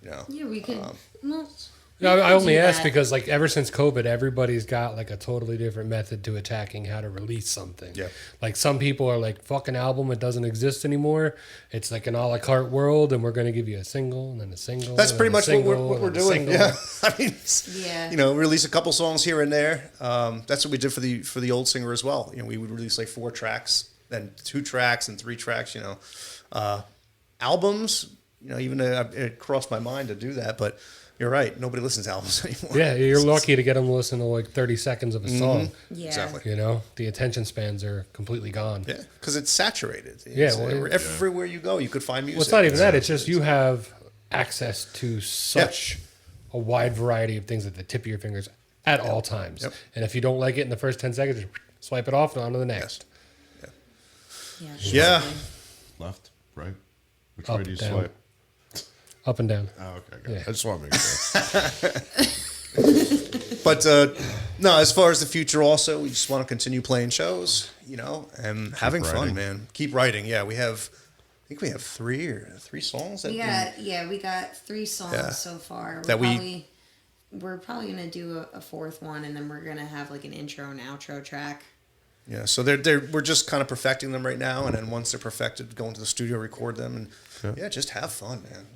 Yeah, we could. Well, No, we I could only do ask that. because, like, ever since COVID, everybody's got like a totally different method to attacking how to release something. Yeah. Like, some people are like, "Fucking album, it doesn't exist anymore. It's like an a la carte world, and we're going to give you a single and then a single." That's and pretty then a much what single, we're and a doing. single. Yeah, I mean, Yeah. release a couple songs here and there. That's what we did for the old singer as well. We would release like 4 tracks, then 2 tracks, and 3 tracks. Albums. Even it crossed my mind to do that, but you're right. Nobody listens to albums anymore. Yeah, you're lucky to get them to listen to like 30 seconds of a song. Yeah. Exactly. The attention spans are completely gone. Yeah, because it's saturated. Yeah, It's well, everywhere you go, you could find music. Well, it's not even that. It's just you have access to such a wide variety of things at the tip of your fingers at all times. Yep. And if you don't like it in the first 10 seconds, just swipe it off and on to the next. Yeah. Yeah. Left, right? Which Up, way do you down. swipe? Up and down. Oh, okay. Good. Yeah. I just want to make sure. But no, as far as the future, also, we just want to continue playing shows, and having fun, writing. man. Keep writing. Yeah, I think we have 3 songs. That We got 3 songs Yeah. so far. That We're probably gonna do a 4th one, and then we're gonna have like an intro and outro track. Yeah, so we're just kind of perfecting them right now, and then once they're perfected, go into the studio, record them, and just have fun, man.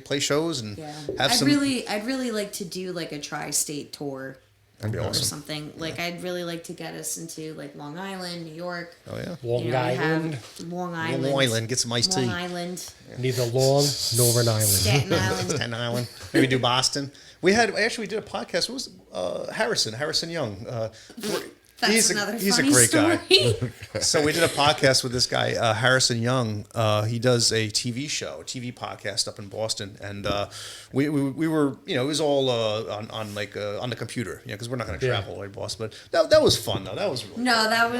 Play shows and Yeah, have I'd some. really like to do like a tri-state tour. That'd be Or awesome. something like I'd really like to get us into like Long Island, New York. Oh yeah, Long we have Island. Long Island. Long Island, get some iced Long tea. Island. Neither long nor an island. Staten Island. Staten Island. Maybe do Boston. We did a podcast. What was Harrison Young. That's another he's a funny great story. guy. So we did a podcast with this guy, Harrison Young. He does a TV podcast up in Boston, and we were, it was all on the computer, because we're not going to travel to Boston. But that was fun though. That was really No, fun. that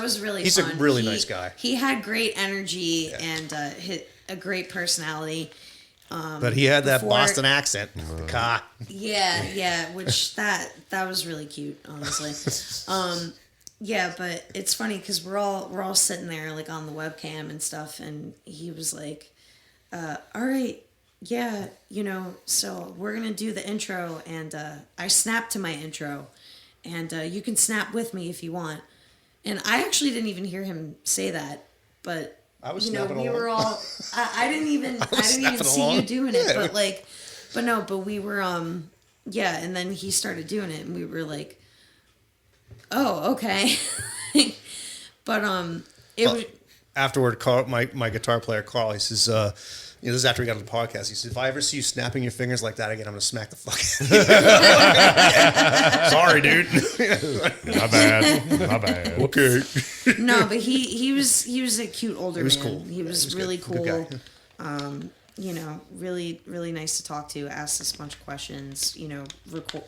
was really He's fun. a really nice guy. He had great energy and a great personality. But he had that before- Boston accent. Ka. Yeah, which that was really cute, honestly. Yeah, but it's funny because we're all sitting there like on the webcam and stuff, and he was like, "All right, yeah, so we're gonna do the intro," and I snapped to my intro, and you can snap with me if you want, and I actually didn't even hear him say that, but. I was we snapping were along. all. I didn't even snapping see along. you doing it, Yeah. but we were yeah, and then he started doing it, and we were like, oh, okay, but it was. Afterward, Carl, my guitar player Carl, he says, this is after we got on the podcast. He says, if I ever see you snapping your fingers like that again, I'm gonna smack the fuck out of you. Sorry, dude. My bad. Okay. No, but he was a cute older He was man. cool. He was He was really good. Good cool. guy. Really really nice to talk to. Asked us a bunch of questions. I'd Recorded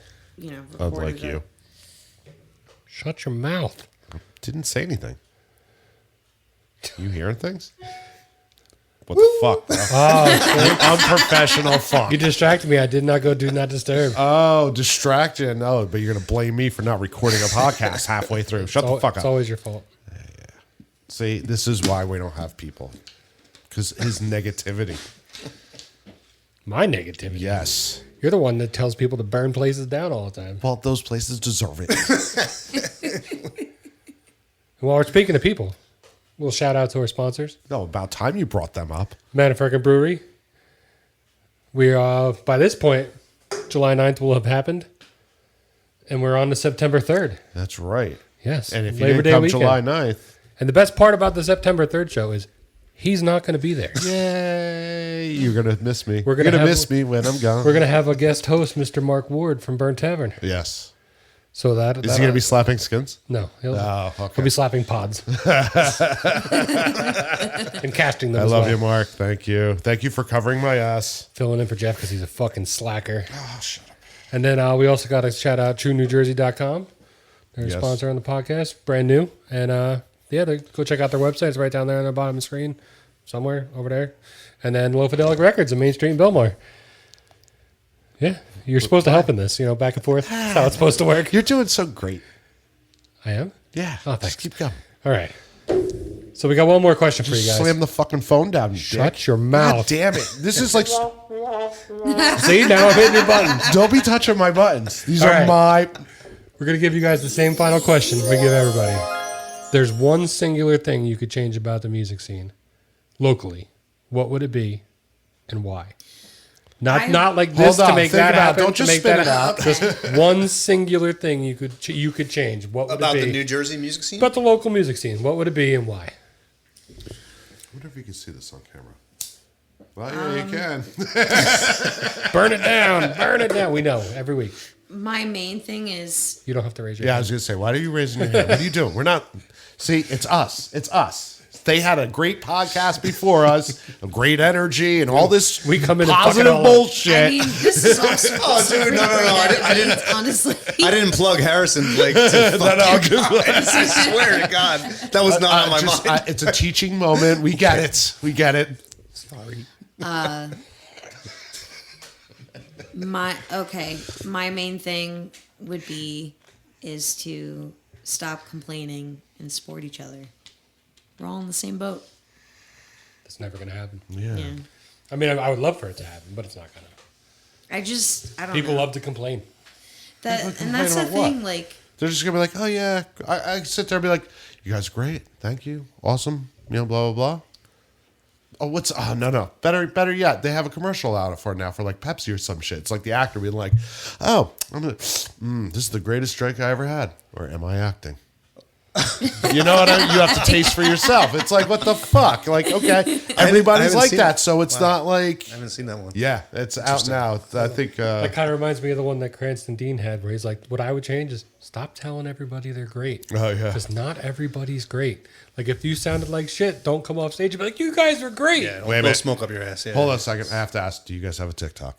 like you. Shut your mouth. Didn't say anything. You hearing things? What the fuck, bro? Oh, Unprofessional fuck. you distracted me. I did not go do not disturb. Oh, distraction. Oh, but you're going to blame me for not recording a podcast halfway through. Shut the fuck It's up. always your fault. See, this is why we don't have people. Because his negativity. My negativity. Yes. You're the one that tells people to burn places down all the time. Well, those places deserve it. While we're speaking to people, we'll shout out to our sponsors. No, about time you brought them up. Manafirkin Brewery. We are, by this point, July 9th will have happened. And we're on to September 3rd. That's right. Yes. And if you Labor didn't Day come weekend. July 9th, And the best part about the September 3rd show is he's not going to be there. yay, you're going to miss me. We're You're gonna going to have- miss me when I'm gone. We're going to have a guest host, Mr. Mark Ward from Burnt Tavern. Yes. So that Is he going to be slapping skins? No, he'll okay. be slapping pods and casting them. I as love well. you, Mark. Thank you. Thank you for covering my ass. Filling in for Jeff because he's a fucking slacker. Oh, shut up. And then we also got to shout out TrueNewJersey.com. They're a Yes. sponsor on the podcast, brand new. And go check out their website. It's right down there on the bottom of the screen, somewhere over there. And then Lofadelic Records on Main Street in Biltmore. Yeah, you're supposed to help in this, back and forth. That's how it's supposed to work. You're doing so great. I am? Yeah. Oh, Just thanks. keep going. All right. So we got one more question for you guys. Slam the fucking phone down, you Shut dick. your mouth. God damn it. This is like... See, now I'm hitting your buttons. Don't be touching my buttons. These All are right. my... We're going to give you guys the same final question we give everybody. There's one singular thing you could change about the music scene locally. What would it be and why? Not like this Hold to on, make think that about it. happen. Don't to just make spit that it out. Just one singular thing you could change. What would About it the be? New Jersey music scene? About the local music scene. What would it be and why? I wonder if you can see this on camera. Well, yeah, you can. Burn it down. Burn it down. We know every week. My main thing is You don't have to raise your Yeah, I hand. was going to say, why are you raising your hand? What are you doing? We're not... See, it's us. It's us. They had a great podcast before us, a great energy, and all this We come in and fuck it positive all up. bullshit. I mean, this is also Oh, dude, no. I didn't. honestly. I didn't plug Harrison Blake to fuck you guys. I swear to God, that was not on my mind. It's a teaching moment. We get it. We get it. Sorry. My main thing is to stop complaining and support each other. We're all in the same boat. It's never going to happen. Yeah. Yeah. I mean, I would love for it to happen, but it's not going to. I don't People know. love to complain. And that's the about what? thing, like, They're just gonna be like, oh yeah. I sit there and be like, you guys are great. Thank you. Awesome. Blah blah blah. Oh, no. Better yet, they have a commercial out for it now for like Pepsi or some shit. It's like the actor being like, oh, this is the greatest drink I ever had. Or am I acting? You know what you have to taste for yourself. It's like, what the fuck? Like, okay, everybody's haven't like seen that, it. so it's not like, I haven't seen that one. yeah, it's out now. I think, That kind of reminds me of the one that Cranston Dean had, where he's like, "What I would change is stop telling everybody they're great. Oh, yeah. because not everybody's great. Like if you sounded like shit, don't come off stage and be like, "You guys are great." Yeah, don't Wait a blow minute. smoke up your ass. Yeah. hold on a second. I have to ask, do you guys have a TikTok?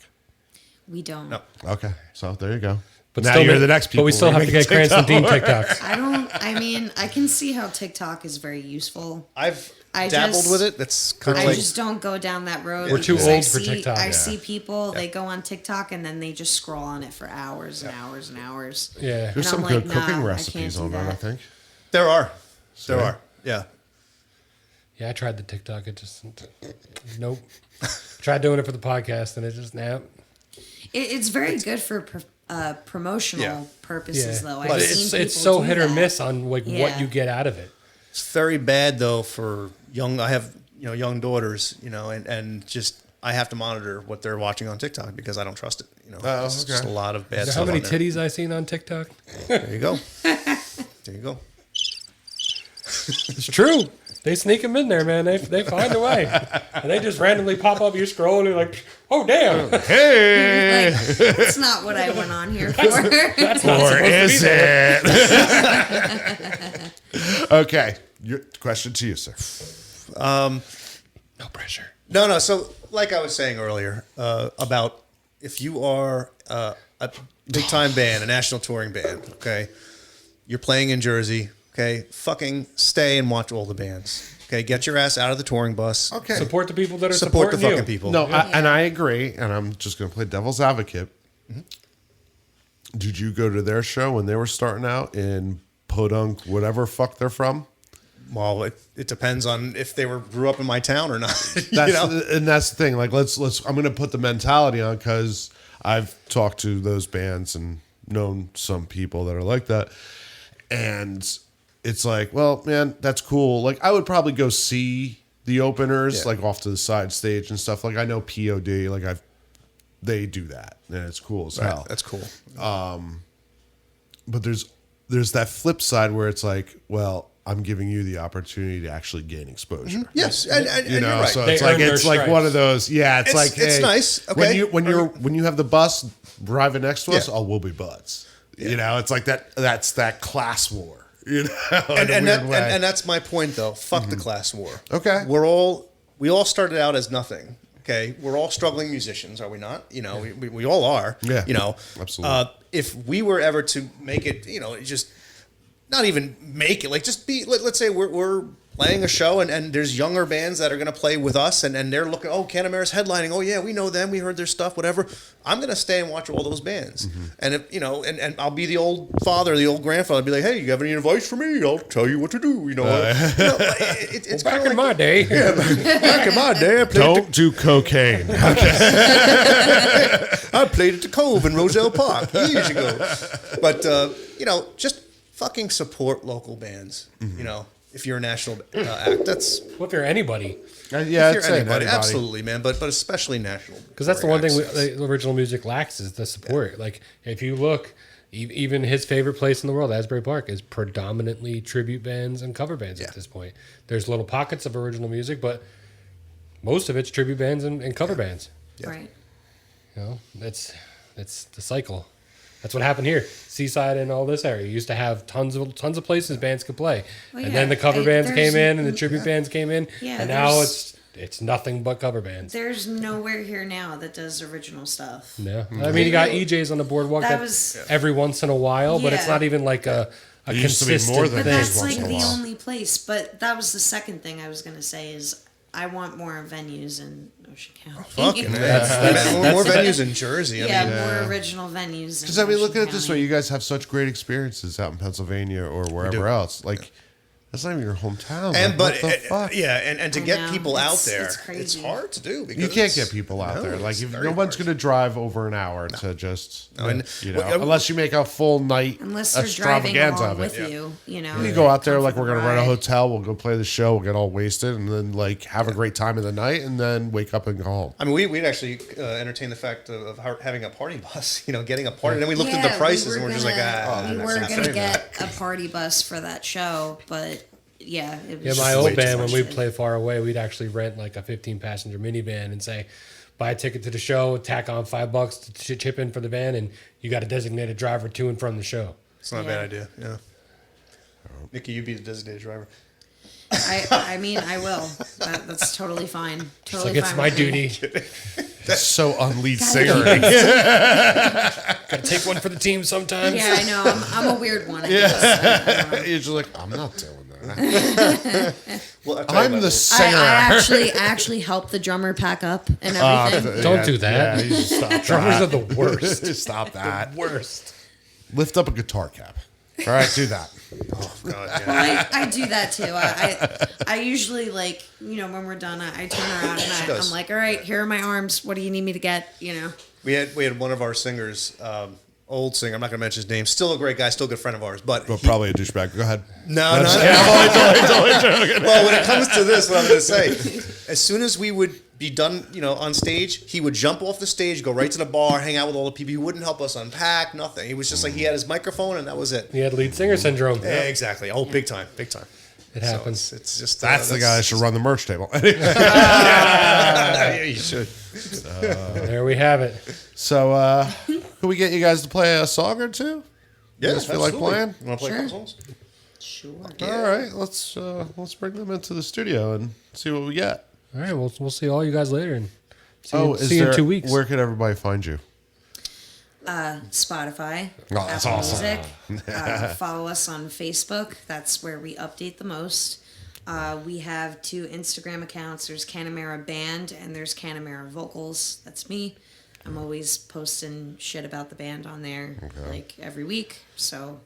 we don't. No. Okay, so there you go. But now still you're make- the next people. But we still have to get Cranston Dean TikToks. I can see how TikTok is very useful. I've I dabbled just- with it. That's kind of I like just don't go down that road. We're too because old for TikTok. I Yeah. see people, they go on TikTok and then they just scroll on it for hours and hours and hours. Yeah. There's And some I'm good like, nah, cooking I recipes can't on do that, I that. think. there are. There Yeah. are. Yeah. Yeah, I tried the TikTok. It just nope. Tried doing it for the podcast, and it just It's very good for promotional Yeah. purposes, yeah. though. But I've it's seen it's people so do hit or that. miss on like what Yeah. you get out of it. It's very bad though for young. I have young daughters. And just I have to monitor what they're watching on TikTok because I don't trust it. Oh, It's just okay. a lot of bad You know stuff. how many on there. titties I seen on TikTok? There you go. There you go. It's true. They sneak them in there, man. They find a way, and they just randomly pop up. You're scrolling, you're like, oh damn, Hey, Like, that's not what I went on here for. that's not or supposed to be is there. it? Okay, your question to you, sir. No pressure. No. So, like I was saying earlier, about if you are a big time band, a national touring band, okay, you're playing in Jersey, okay, fucking stay and watch all the bands, okay, get your ass out of the touring bus, Okay. Support the people that are support the supporting fucking you. people. No, and I agree, and I'm just going to play devil's advocate. Did you go to their show when they were starting out in Podunk, whatever fuck they're from? Well, it depends on if they grew up in my town or not. And that's the thing. Like, let's. I'm going to put the mentality on because I've talked to those bands and known some people that are like that, and it's like, well, man, that's cool. Like, I would probably go see the openers, Yeah. like off to the side stage and stuff. Like, I know POD, like they do that, and it's cool as hell. That's cool. But there's that flip side where it's like, well, I'm giving you the opportunity to actually gain exposure. Yes, and You know, you're right. so They it's like earn their it's like stripes. one of those. Yeah, it's like It's hey, nice, okay. when you have the bus driving next to us, Yeah. oh, we'll be buds. You know, it's like that. That's that class war. You know, And, in a and, weird that, way. and that's my point, though. Fuck the class war. Okay. We all started out as nothing. Okay, we're all struggling musicians, are we not? You know, we all are. Yeah, You know, absolutely. If we were ever to make it, you know, just not even make it, like just be. Let's say we're playing a show and there's younger bands that are going to play with us and they're looking, oh, Canamara's headlining. Oh yeah, we know them. We heard their stuff. Whatever. I'm going to stay and watch all those bands. And if you know, and I'll be the old father, the old grandfather. I'll be like, hey, you have any advice for me? I'll tell you what to do. You know, it's Back kinda in like, my day. back in my day, I played Don't do cocaine. I played at the Cove in Roselle Park years ago. But, you know, just fucking support local bands. You know, if you're a national act, that's What if you're anybody? Yeah, if I'd you're say anybody, anybody. absolutely, man. But especially national. Because that's the one thing acts. the original music lacks is the support. Like, if you look, even his favorite place in the world, Asbury Park, is predominantly tribute bands and cover bands at this point. There's little pockets of original music, but most of it's tribute bands and cover bands. Right. You know, that's the cycle. That's what happened here. Seaside and all this area used to have tons of places bands could play, Well, and yeah, then the cover bands there's- came in and the tribute bands came in, Yeah, and now there's- it's nothing but cover bands. There's nowhere here now that does original stuff. Yeah, I mean you got EJs on the boardwalk That that was- every once in a while, but it's Yeah. not even like a It used to be consistent more than But thing. that's once like in a the while. only place. But that was the second thing I was gonna say is I want more venues in Ocean County. Fucking more venues in Jersey. yeah, I mean, more original venues. Because I mean, look at it this way: you guys have such great experiences out in Pennsylvania or wherever else. Like, that's not even your hometown. and Like, but what the fuck? yeah, and to I get know, people out it's- there, it's crazy. hard to do. Because You can't get people out No, there. Like, it's if very no one's hard. going to drive over an hour to just, and- you know, well, unless you make a full night Unless they're driving extravaganza along of it. with you know. You go out there like we're going to rent a ride. hotel. We'll go play the show. We'll get all wasted and then like have a great time of the night and then wake up and go home. I mean, we'd actually entertain the fact of having a party bus. You know, getting a party. And then we looked at Yeah, the prices we and were we're just like, we that's were not gonna fair. get a party bus for that show, but yeah, it was Yeah, just my way old too band, when much we'd to- play far away, we'd actually rent like a 15-passenger minivan and say, buy a ticket to the show, tack on $5 to chip in for the van, and you got a designated driver to and from the show. It's not a Yeah. bad idea. Yeah. Nikki, you be the designated driver. I mean, I will. That's totally fine. Totally Like, it's fine my with me. duty. That's so unlead Gotta singer. Got to take one for the team sometimes. Yeah, I know. I'm a weird one. I guess. I don't know. You're just like, I'm not doing that. Well, I'll tell you I'm about the it. singer. I actually helped the drummer pack up and everything. Don't do that. Yeah, you should stop Drummers that. are the worst. Stop that. Worst. Lift up a guitar cap. All right, do that. God, yeah. I do that too. I usually like, you know, when we're done, I turn around and does. I'm like, all right, here are my arms. What do you need me to get? You know. We had one of our singers, old singer. I'm not going to mention his name. Still a great guy. Still a good friend of ours. But Well, probably a douchebag. Go ahead. no. Well, when it comes to this, what I'm going to say, as soon as we would be done, you know, on stage, he would jump off the stage, go right to the bar, hang out with all the people. He wouldn't help us unpack, nothing. He was just like, he had his microphone and that was it. He had lead singer syndrome. Yeah, exactly. Oh, big time, big time. It So happens. it's just That's the guy that should run the merch table. Yeah, you should. There we have it. So, can we get you guys to play a song or two? Yeah, You guys feel like absolutely. playing? You want to play Sure. consoles? Sure. All right, let's bring them into the studio and see what we get. All right, we'll see all you guys later and Is see you there, in 2 weeks. Where can everybody find you? Spotify. Oh, that's Apple awesome. Music. Follow us on Facebook. That's where we update the most. We have 2 Instagram accounts. There's Canamara Band and there's Canamara Vocals. That's me. I'm always posting shit about the band on there like every week. So,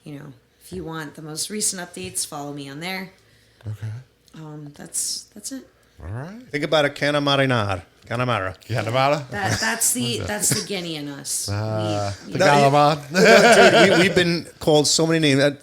you know, if you want the most recent updates, follow me on there. Okay. That's it. All right. Think about a Canamara. Canamara? That's the Guinea in us. We Calamad. We've been called so many names.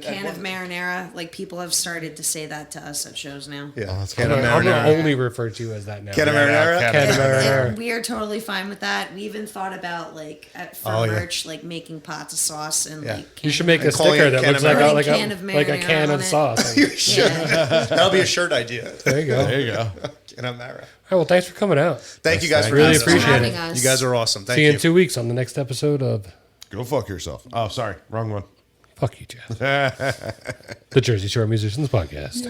Can of marinara. Like people have started to say that to us at shows now. Yeah, that's I'm Canamara. only referred to you as that now. Canamara. And we are totally fine with that. We even thought about for Oh, yeah. merch, like making pots of sauce and Yeah. like. You should make a And calling sticker it that looks Canamara. like Can of a marinara can on of it. sauce. You should. Yeah. That'll be a shirt idea. There you go. There you go. Canamara. All right, well, thanks for coming out. Thank you guys for Really having us. appreciate having it. us. You guys are awesome. Thank See you you. in 2 weeks on the next episode of Go fuck yourself. Oh, sorry. Wrong one. Fuck you, Jeff. The Jersey Shore Musicians Podcast.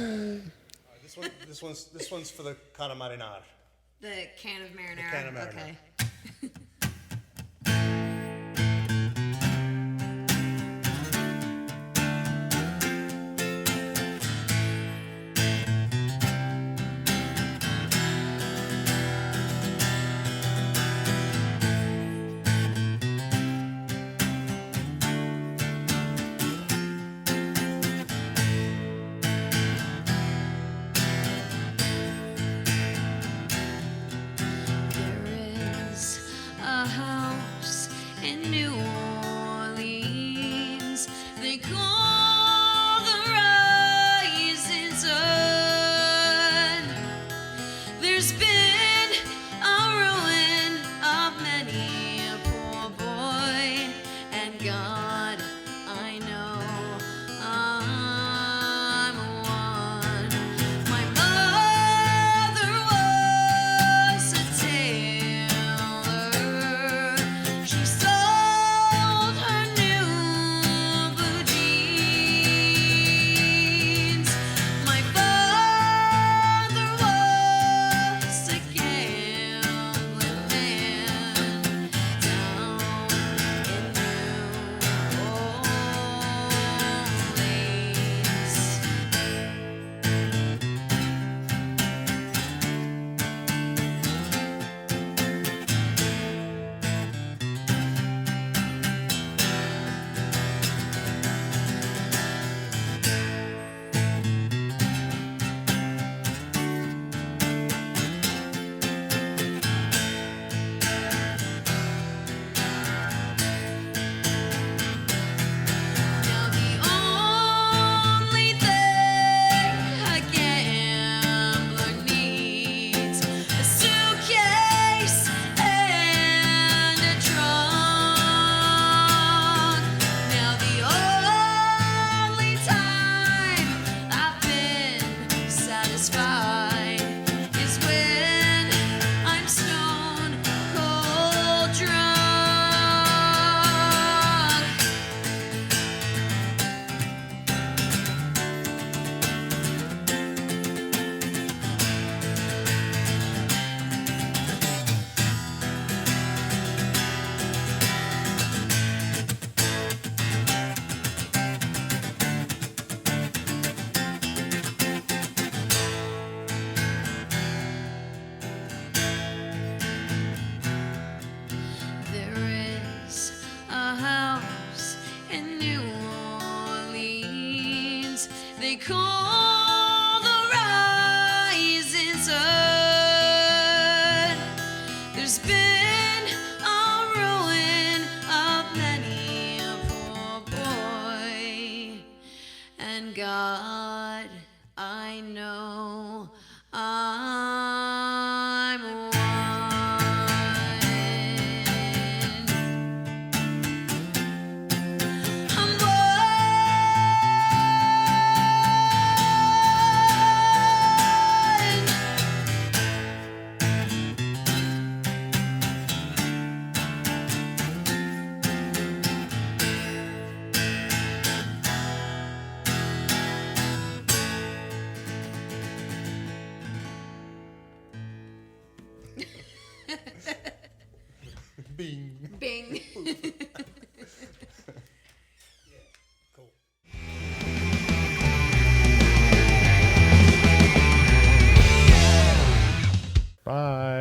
This one's for the Canamara. The can of marinara. can of marinara. Okay. There is a house in New Orleans they call the Rising Sun. There's been a ruin of many a poor boy, and God, I know I'm one. My mother was a tailor. She sold her new blue jeans. My father was a gambling man down in New Orleans. Now the only thing a gambler needs a suitcase and a trunk. Now the only time I've been satisfied is when I'm stone cold drunk. There is a house in New Orleans they call the Rising Sun. There's been a ruin of many a poor boy, and God, I know I'm one. I'm one. Bing. Bing.